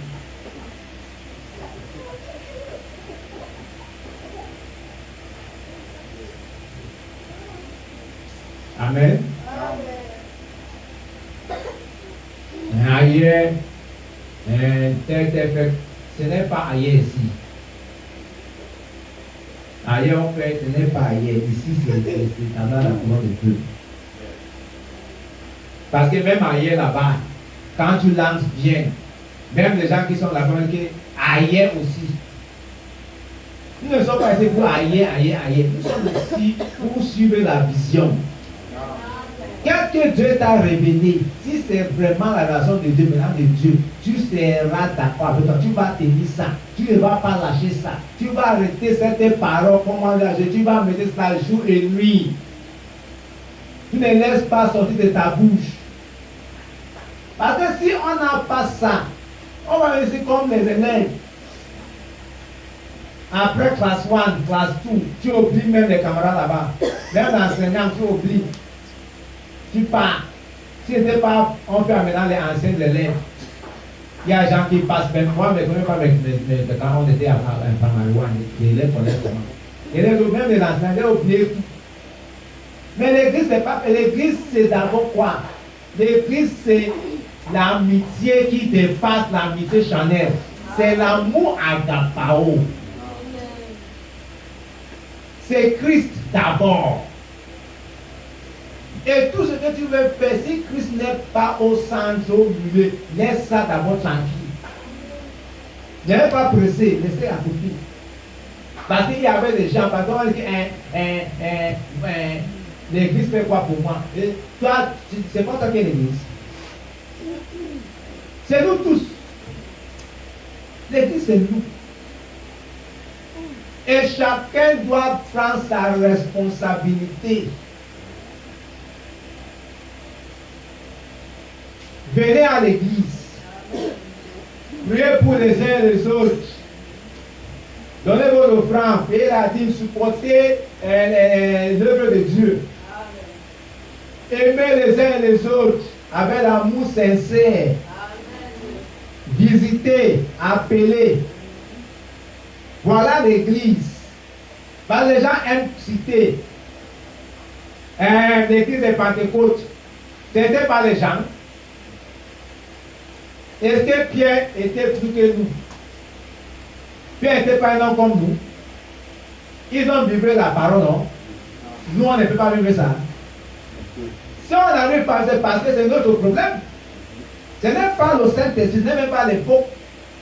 Amen. Ailleurs, ce n'est pas ailleurs ici. Ailleurs, en fait, ce n'est pas ailleurs. Ici, c'est dans la couleur de Dieu. Parce que même ailleurs là-bas, quand tu lances bien, même les gens qui sont là-bas, ailleurs aussi. Nous ne sommes pas ici pour ailleurs. Nous sommes ici pour suivre la vision. Qu'est-ce que Dieu t'a révélé? Si c'est vraiment la relation de Dieu, maintenant de Dieu, tu seras d'accord avec toi. Tu vas tenir ça. Tu ne vas pas lâcher ça. Tu vas arrêter cette parole. Comment dire? Tu vas mettre ça jour et nuit. Tu ne laisses pas sortir de ta bouche. Parce que si on n'a pas ça, on va laisser comme les élèves. Après classe 1, classe 2, tu oublies même les camarades là-bas. Même l'enseignant, tu oublies. Tu pars. Si ce n'était pas, on fait maintenant les anciens élèves. Il y a des gens qui passent, même moi, mais quand on était à Pamarouane, les élèves connaissent comment. Et même les anciens, ils ont oublié tout. Mais l'église, c'est pas. L'église, c'est d'abord quoi? L'église, c'est l'amitié qui dépasse l'amitié charnelle. C'est l'amour agapao. C'est Christ d'abord. Et tout ce que tu veux faire, si Christ n'est pas au centre, au milieu, laisse ça d'abord tranquille. Ne vais pas presser, laissez à côté. Parce qu'il y avait des gens, parce qu'on dit l'église fait quoi pour moi? Et toi, c'est pas toi qui es l'église. C'est nous tous. L'église, c'est nous. Et chacun doit prendre sa responsabilité. Venez à l'église. Priez pour les uns et les autres. Donnez vos offrandes. Payez la dîme. Supportez l'œuvre de Dieu. Aimez les uns et les autres avec l'amour sincère. Visitez, appelez. Voilà l'église. Parce que les gens aiment citer. L'église de Pentecôte. C'était pas les gens. Est-ce que Pierre était plus que nous? Pierre n'était pas un homme comme nous. Ils ont vibré la parole, non? Nous, on ne peut pas vivre ça. Si on arrive par c'est parce que c'est notre problème. Ce n'est pas le Saint-Esprit, ce n'est même pas l'époque.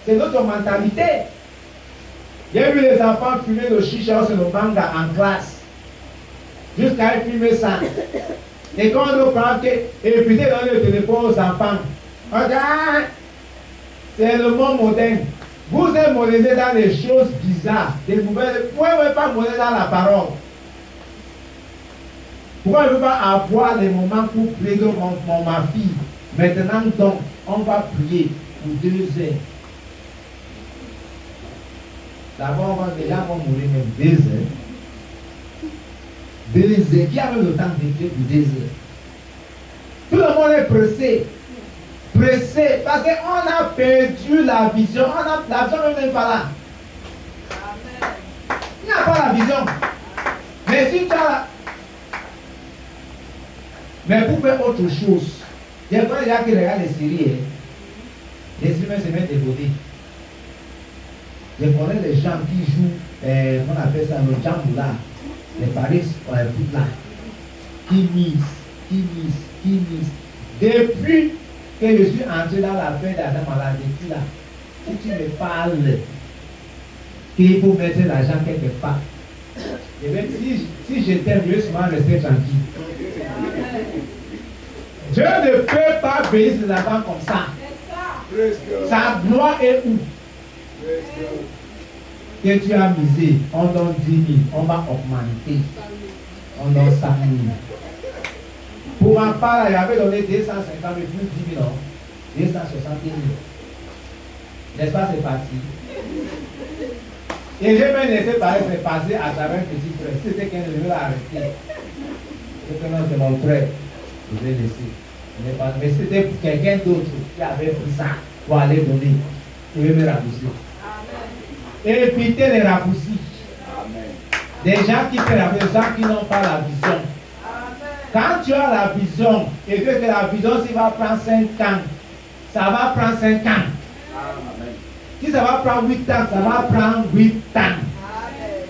C'est notre mentalité. J'ai vu les enfants fumer le chicha sur le manga en classe. Jusqu'à fumer ça. Et quand on prend que, évitez de donner le téléphone aux enfants. Regarde, c'est le monde moderne. Vous êtes modernisé dans les choses bizarres. Vous ne pouvez pas moderniser dans la parole. Pourquoi je ne veux pas avoir les moments pour prier ma fille? Maintenant, donc, on va prier pour 2 heures. D'abord, les gens vont mourir même 2 heures. 2 heures. Qui a le temps de prier pour 2 heures? Tout le monde est pressé. Pressé. Parce qu'on a perdu la vision. La vision n'est même pas là. Il n'y a pas la vision. Mais si tu as Mais pour faire autre chose, il y a pas des gens qui regardent les séries. Les humains se mettent des body. Je connais les gens qui jouent, on appelle ça le jamboula, les paris foot là, qui misent. Depuis que je suis entré dans la paix d'Adam à la depuis là, si tu me parles, qu'il faut mettre l'argent quelque part. Et même si j'étais mieux, souvent rester tranquille. Dieu ne peut pas bénir ses enfants comme ça. Sa gloire est où? Que tu as misé, on donne 10 000, on va augmenter. On donne 5 000. Pour ma part, il avait donné 250 000 plus 10 000, 260 000. N'est-ce pas, c'est parti. Et j'ai même laissé parler, c'est passé à travers un petit frère. Si c'était quelqu'un, je vais l'arrêter. C'est non, c'est mon frère. Je vais laisser. Mais c'était quelqu'un d'autre qui avait pris ça pour aller donner. Je vais me rabousser. Évitez les raccourcis. Des gens qui font des gens qui n'ont pas la vision. Quand tu as la vision, et que la vision, s'il va prendre 5 ans, ça va prendre 5 ans. Si ça va prendre 8 ans, ça va prendre 8 ans.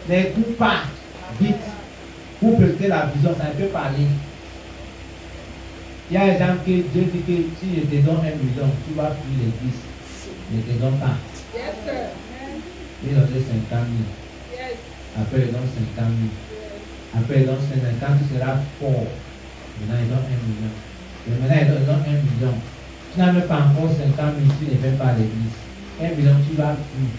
Ne coupe pas vite. Pour prêter la vision, ça ne peut pas aller. Il y a des gens qui Dieu dit que si je te donne 1 million, tu vas plus l'église. Ne te donne pas. Il donne 50 000. Après, il donne 50 000. Après, il donne 50 000. Quand tu seras fort, maintenant, il donne 1 million. Et maintenant, il donne 1 million. Tu n'as même pas encore 50 000, tu ne viens pas à l'église. 1 million, tu vas plus.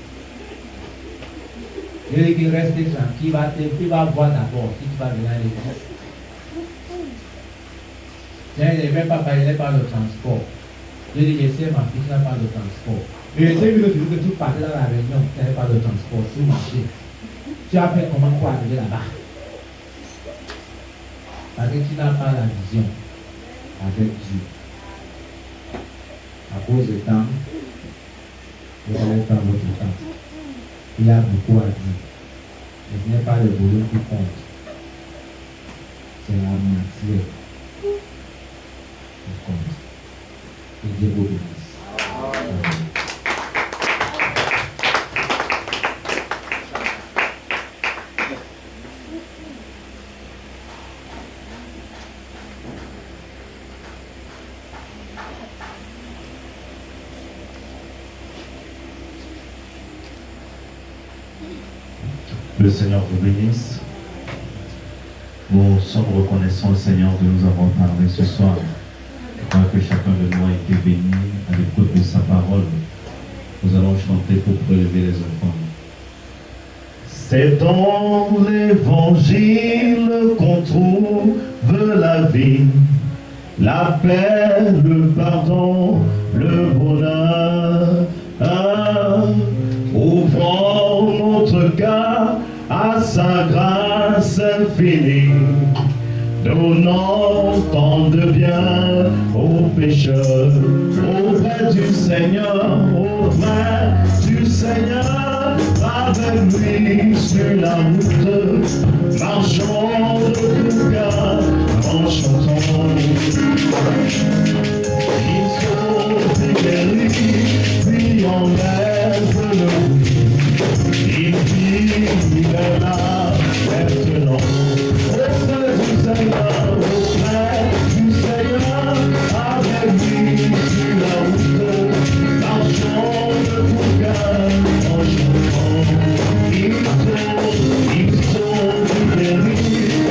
Je dis qu'il reste tranquille, tu vas voir d'abord si tu vas venir à l'église. Je ne vais pas parler par le transport. Je dis, je sais ma fille, tu n'as pas de transport. Mais je sais que tu partais dans la réunion, tu n'avais pas de transport, tu marchais. Tu as fait comment pour arriver là-bas? Parce que tu n'as pas la vision avec Dieu. À cause du temps, vous allez faire votre temps. Il y a beaucoup à dire. Mais ce n'est pas le boulot qui compte. C'est la matière qui compte. Et Dieu vous bénisse. Amen. Le Seigneur vous bénisse. Nous sommes reconnaissants au Seigneur de nous avoir parlé ce soir. Je crois que chacun de nous a été béni à l'écoute de sa parole. Nous allons chanter pour prélever les enfants. C'est dans l'évangile qu'on trouve la vie, la paix, le pardon, le bonheur. Ouvrons notre cœur à sa grâce infinie, donnant tant de bien aux pécheurs. Auprès du Seigneur, avec lui sur la route, marchons de tout cœur en chantant. Ils sont guéris, puis enlève le bruit. Il vit là maintenant. Auprès du Seigneur, avec lui sur la route, marchons de tout cœur en chantant. Ils sont guéris,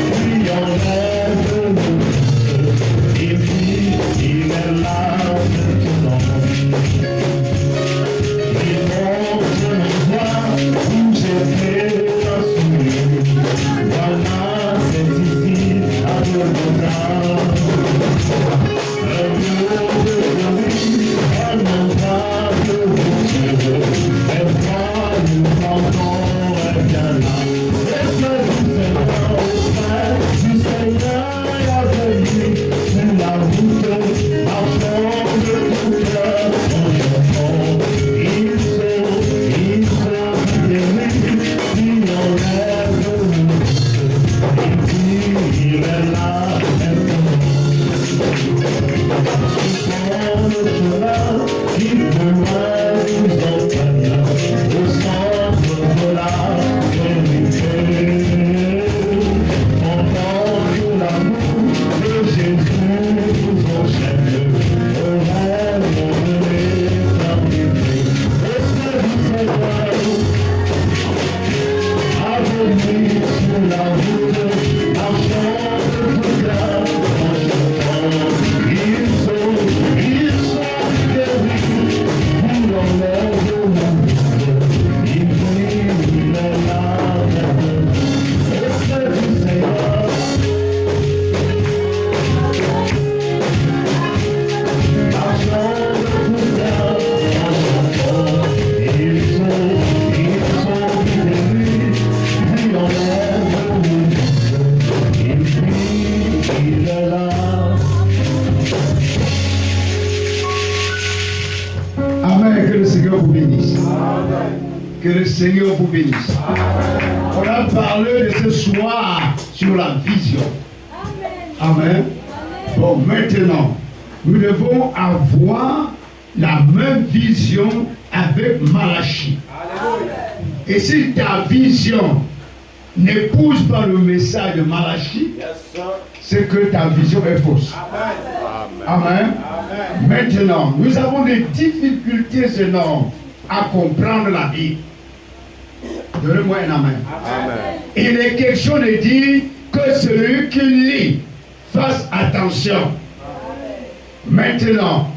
Que le Seigneur vous bénisse. On a parlé de ce soir sur la vision. Amen. Bon, maintenant, nous devons avoir la même vision avec Malachie. Et si ta vision n'épouse pas le message de Malachie, c'est que ta vision est fausse. Amen. Maintenant, nous avons des difficultés énormes à comprendre la Bible. Donnez-moi un amen. Il est question de dire que celui qui lit fasse attention. Maintenant,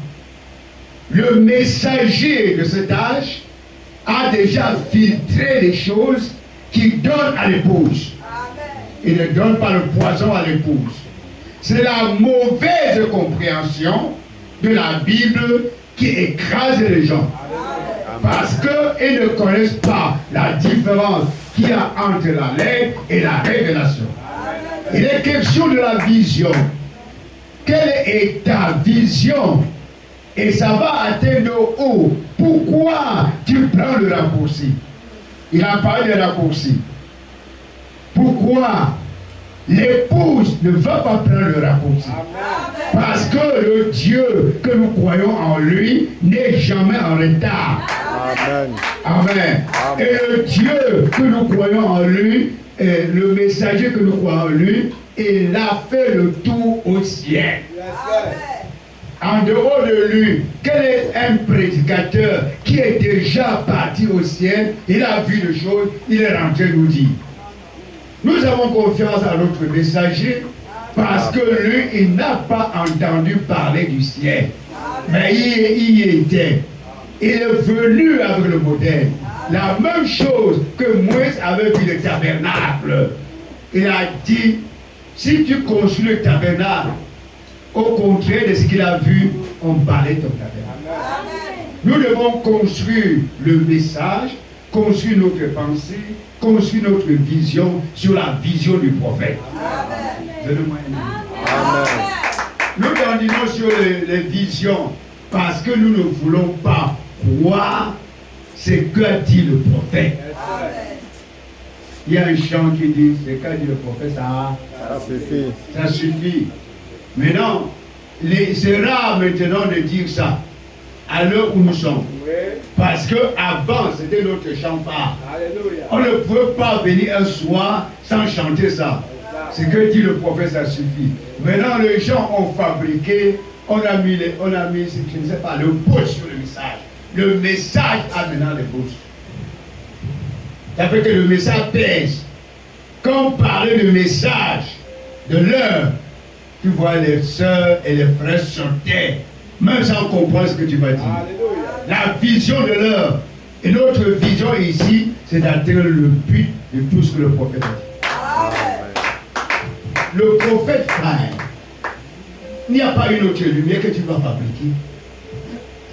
le messager de cet âge a déjà filtré les choses qu'il donne à l'épouse. Il ne donne pas le poison à l'épouse. C'est la mauvaise compréhension de la Bible qui écrase les gens. Parce qu'ils ne connaissent pas la différence qu'il y a entre la lettre et la révélation. Il est question de la vision. Quelle est ta vision? Et ça va atteindre où? Pourquoi tu prends le raccourci? Il a parlé de raccourci. Pourquoi l'épouse ne va pas prendre le raccourci? Parce que le Dieu que nous croyons en lui n'est jamais en retard. Amen. Et le Dieu que nous croyons en lui, et le messager que nous croyons en lui, il a fait le tour au ciel. En dehors de lui, quel est un prédicateur qui est déjà parti au ciel? Il a vu des choses, il est rentré nous dire. Nous avons confiance à notre messager parce que lui, il n'a pas entendu parler du ciel. Mais il y était. Il est venu avec le modèle. La même chose que Moïse avait vu le tabernacle. Il a dit, si tu construis le tabernacle, au contraire de ce qu'il a vu, on parlait ton tabernacle. Nous devons construire le message, construire notre pensée, construire notre vision sur la vision du prophète. Donnez-moi un amen. Nous continuons sur les visions parce que nous ne voulons pas croire ce qu'a dit le prophète. Il y a un chant qui dit ce qu'a dit le prophète, ça suffit. Mais non, c'est rare maintenant de dire ça à l'heure où nous sommes. Parce qu'avant, c'était notre chant phare. On ne pouvait pas venir un soir sans chanter ça. Ce que dit le prophète, ça suffit. Maintenant, les gens ont fabriqué, on a mis, je ne sais pas, le bouche sur le message. Le message a maintenant les bouches. Ça fait que le message pèse. Quand on parlait du message de l'heure, tu vois les sœurs et les frères chanter, même sans comprendre ce que tu vas dire. La vision de l'heure. Et notre vision ici, c'est d'atteindre le but de tout ce que le prophète a dit. Le prophète, frère, il n'y a pas une autre lumière que tu dois fabriquer.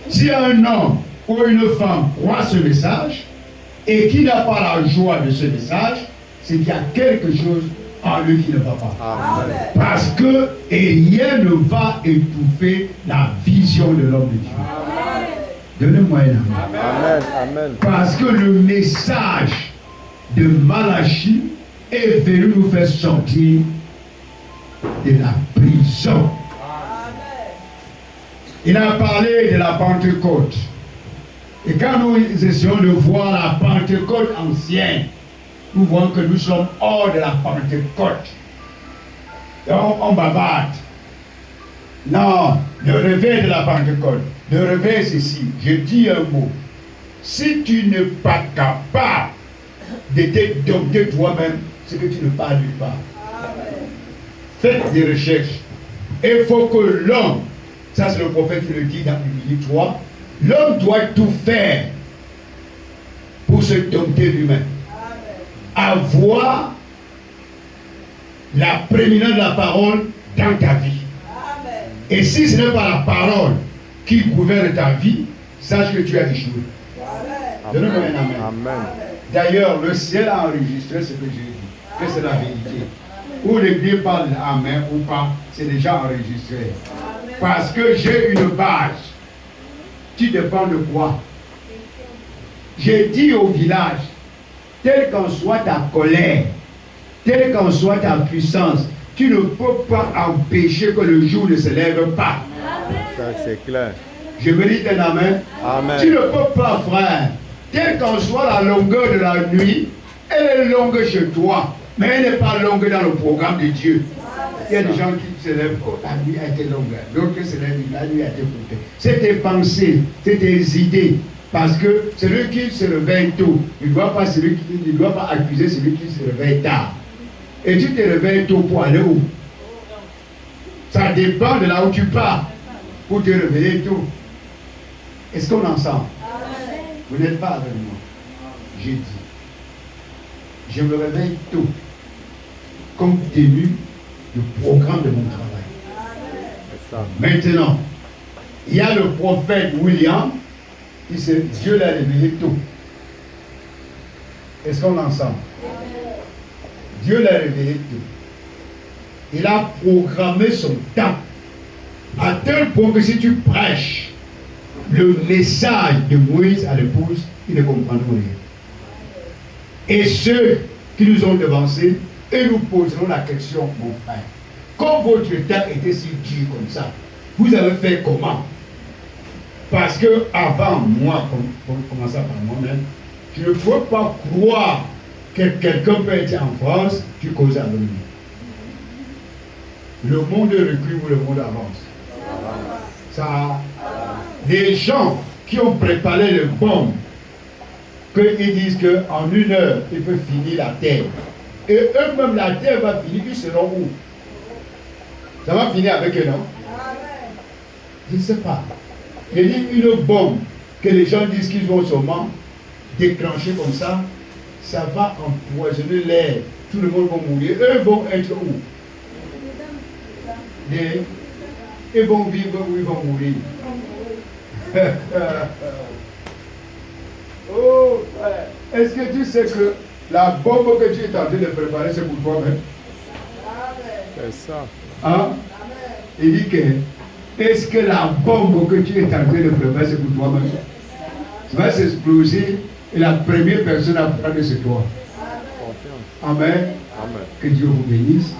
Si un homme ou une femme croit ce message et qui n'a pas la joie de ce message, c'est qu'il y a quelque chose en lui qui ne va pas. Amen. Parce que rien ne va étouffer la vision de l'homme de Dieu. Donnez-moi un amen. Amen. Amen. Parce que le message de Malachie est venu nous faire sortir de la prison. Il a parlé de la Pentecôte. Et quand nous essayons de voir la Pentecôte ancienne, nous voyons que nous sommes hors de la Pentecôte. Donc on bavarde. Non, le réveil de la Pentecôte. Le réveil c'est ici. Je dis un mot. Si tu n'es pas capable de te dompter toi-même, c'est que tu ne parles pas. Faites des recherches. Il faut que l'homme, ça c'est le prophète qui le dit dans Numéro 3, l'homme doit tout faire pour se dompter lui-même. Avoir la prééminence de la parole dans ta vie. Amen. Et si ce n'est pas la parole qui gouverne ta vie, sache que tu as échoué. Donne-moi un amen. Amen. D'ailleurs, le ciel a enregistré ce que j'ai dit, que c'est la vérité. Ou l'Église parle amen ou pas, c'est déjà enregistré. Amen. Parce que j'ai une base. Tu dépends de quoi? J'ai dit au village, telle qu'en soit ta colère, telle qu'en soit ta puissance, tu ne peux pas empêcher que le jour ne se lève pas. Ça, c'est clair. Je mérite un amen. Amen. Tu ne peux pas, frère, telle qu'en soit la longueur de la nuit, elle est longue chez toi, mais elle n'est pas longue dans le programme de Dieu. Il y a des gens qui se lèvent, oh, la nuit a été longue. D'autres se lèvent, la nuit a été courte. C'est tes pensées, c'est tes idées. Parce que celui qui se réveille tôt, il ne doit pas accuser celui qui se réveille tard. Et tu te réveilles tôt pour aller où? Ça dépend de là où tu pars pour te réveiller tôt. Est-ce qu'on est ensemble? Vous n'êtes pas avec moi. J'ai dit, je me réveille tôt, compte tenu du programme de mon travail. Maintenant, il y a le prophète William, Dieu l'a réveillé tôt. Est-ce qu'on est ensemble? Dieu l'a réveillé tôt. Il a programmé son temps à tel point que si tu prêches le message de Moïse à l'épouse, ils ne comprendront rien. Et ceux qui nous ont devancés, et nous poserons la question, mon frère, quand votre temps était si dur comme ça, vous avez fait comment? Parce que avant moi, pour commencer par moi-même, je ne peux pas croire que quelqu'un peut être en France, tu causes avec lui. Le monde recule ou le monde avance. Ça, des gens qui ont préparé le bombe, qu'ils disent qu'en 1 heure, ils peuvent finir la terre. Et eux-mêmes, la terre va finir, ils seront où? Ça va finir avec eux, non? Je ne sais pas. Il y a une bombe que les gens disent qu'ils vont seulement déclencher comme ça, ça va empoisonner l'air. Tout le monde va mourir. Eux vont être où? Ils vont vivre ou ils vont mourir. Oh, est-ce que tu sais que la bombe que tu es en train de préparer, c'est pour toi-même? C'est ça. Hein? Il dit que, est-ce que la bombe que tu es en train de préparer, c'est pour toi-même? Ça va s'exploser et la première personne à prendre, c'est toi. Amen. Amen. Que Dieu vous bénisse.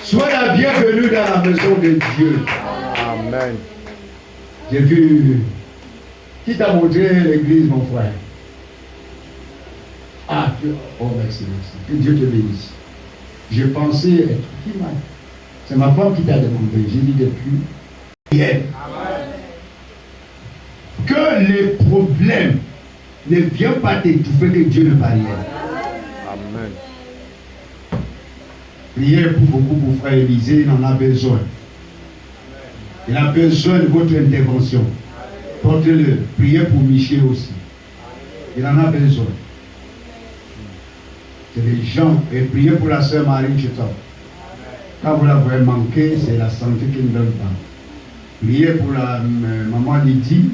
Sois la bienvenue dans la maison de Dieu. Amen. J'ai vu. Qui t'a montré l'église, mon frère? Ah, Dieu. Oh, merci, merci. Que Dieu te bénisse. Je pensais être qui m'a. C'est ma femme qui t'a demandé. J'ai dit depuis hier. Que les problèmes ne viennent pas t'étouffer, que Dieu ne parle rien. Amen. Priez pour beaucoup pour frère Élisée, il en a besoin. Il a besoin de votre intervention. Portez-le. Priez pour Michel aussi. Il en a besoin. C'est les gens. Et priez pour la sœur Marie Chetan. Quand vous la voyez manquer, c'est la santé qui ne donne pas. Priez pour la maman Lydie.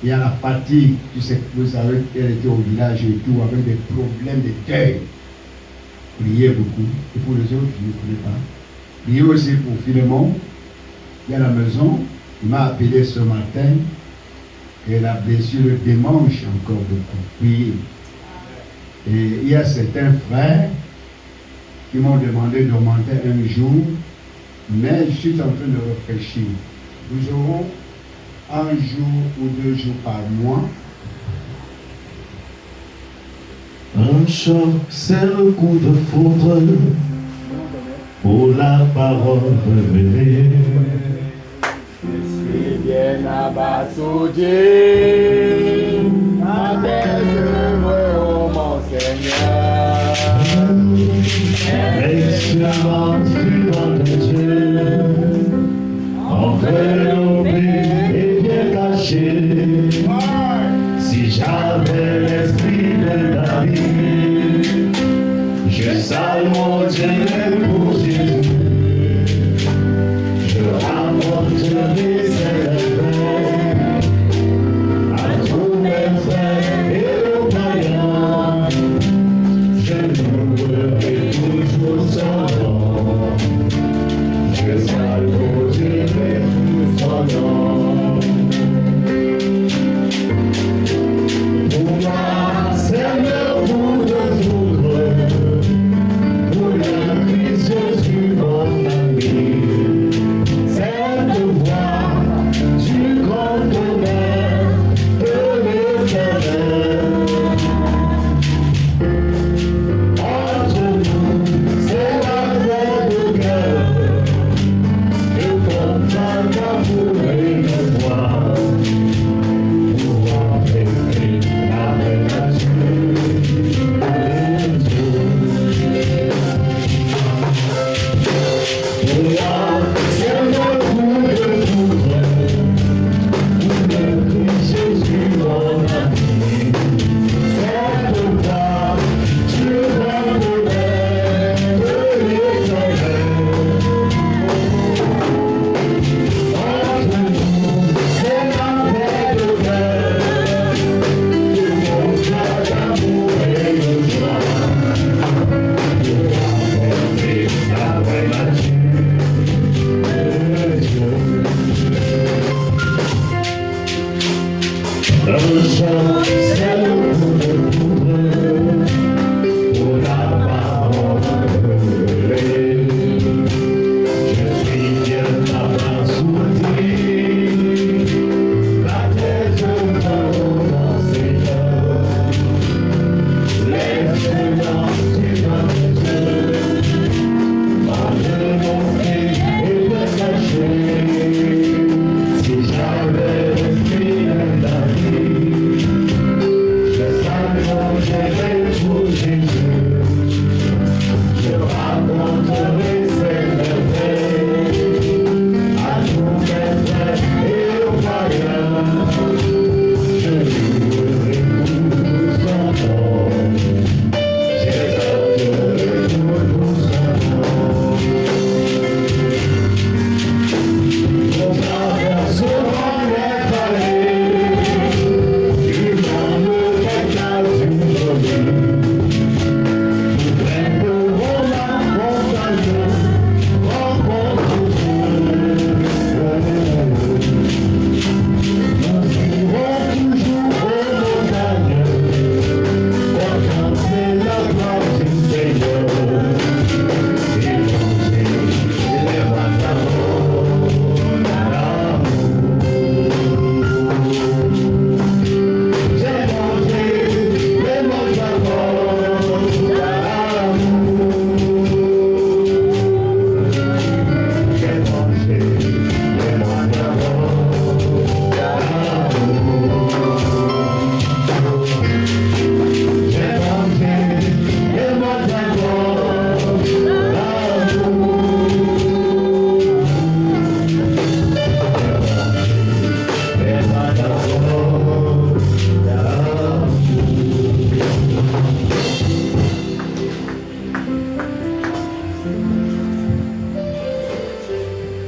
Il y a la fatigue. Tu sais, vous savez qu'elle était au village et tout, avec des problèmes de deuil. Priez beaucoup. Et pour les autres, je ne connais pas. Priez aussi pour Philémon. Il y a la maison. Il m'a appelé ce matin. Et a blessé le dimanche encore beaucoup. Priez. Et il y a certains frères qui m'ont demandé d'augmenter un jour. Mais je suis en train de réfléchir. Nous aurons 1 jour ou 2 jours par mois. Un choc, c'est le coup de foudre pour la parole révélée. Si bien abasoudé, ma terre, oh mon Seigneur. Excellence du nom de Dieu, enveloppé et bien caché. Si j'avais l'esprit de David, je salue mon Dieu pour Jésus. Je rapporterai cette paix à tous mes frères et aux païens. Je louerai toujours son nom. Je saluerai son nom.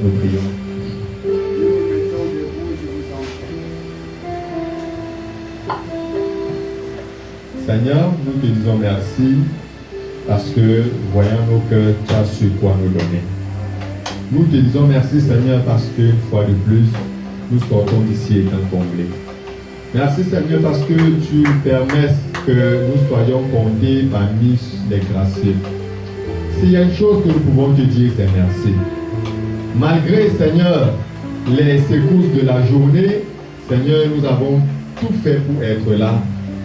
Nous prions. Seigneur, nous te disons merci parce que, voyant nos cœurs, tu as su quoi nous donner. Nous te disons merci, Seigneur, parce qu'une fois de plus, nous sortons d'ici étant comblés. Merci, Seigneur, parce que tu permets que nous soyons comptés parmi les gracieux. S'il y a une chose que nous pouvons te dire, c'est merci. Malgré, Seigneur, les secousses de la journée, Seigneur, nous avons tout fait pour être là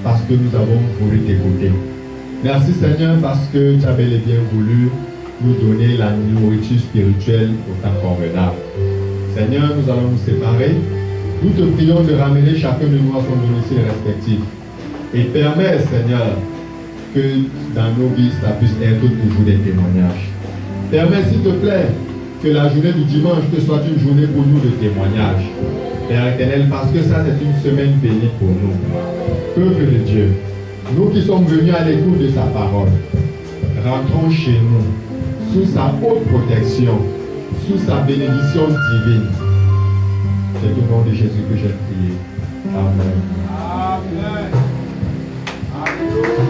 parce que nous avons voulu t'écouter. Merci, Seigneur, parce que tu avais bien voulu nous donner la nourriture spirituelle au temps convenable. Seigneur, nous allons nous séparer. Nous te prions de ramener chacun de nous à son domicile respectif. Et permets, Seigneur, que dans nos vies, ça puisse être toujours des témoignages. Permets, s'il te plaît, que la journée du dimanche te soit une journée pour nous de témoignages. Père éternel, parce que ça, c'est une semaine bénie pour nous. Peuple de Dieu, nous qui sommes venus à l'écoute de sa parole, rentrons chez nous, sous sa haute protection, sous sa bénédiction divine. C'est au nom de Jésus que j'ai prié. Amen. Amen.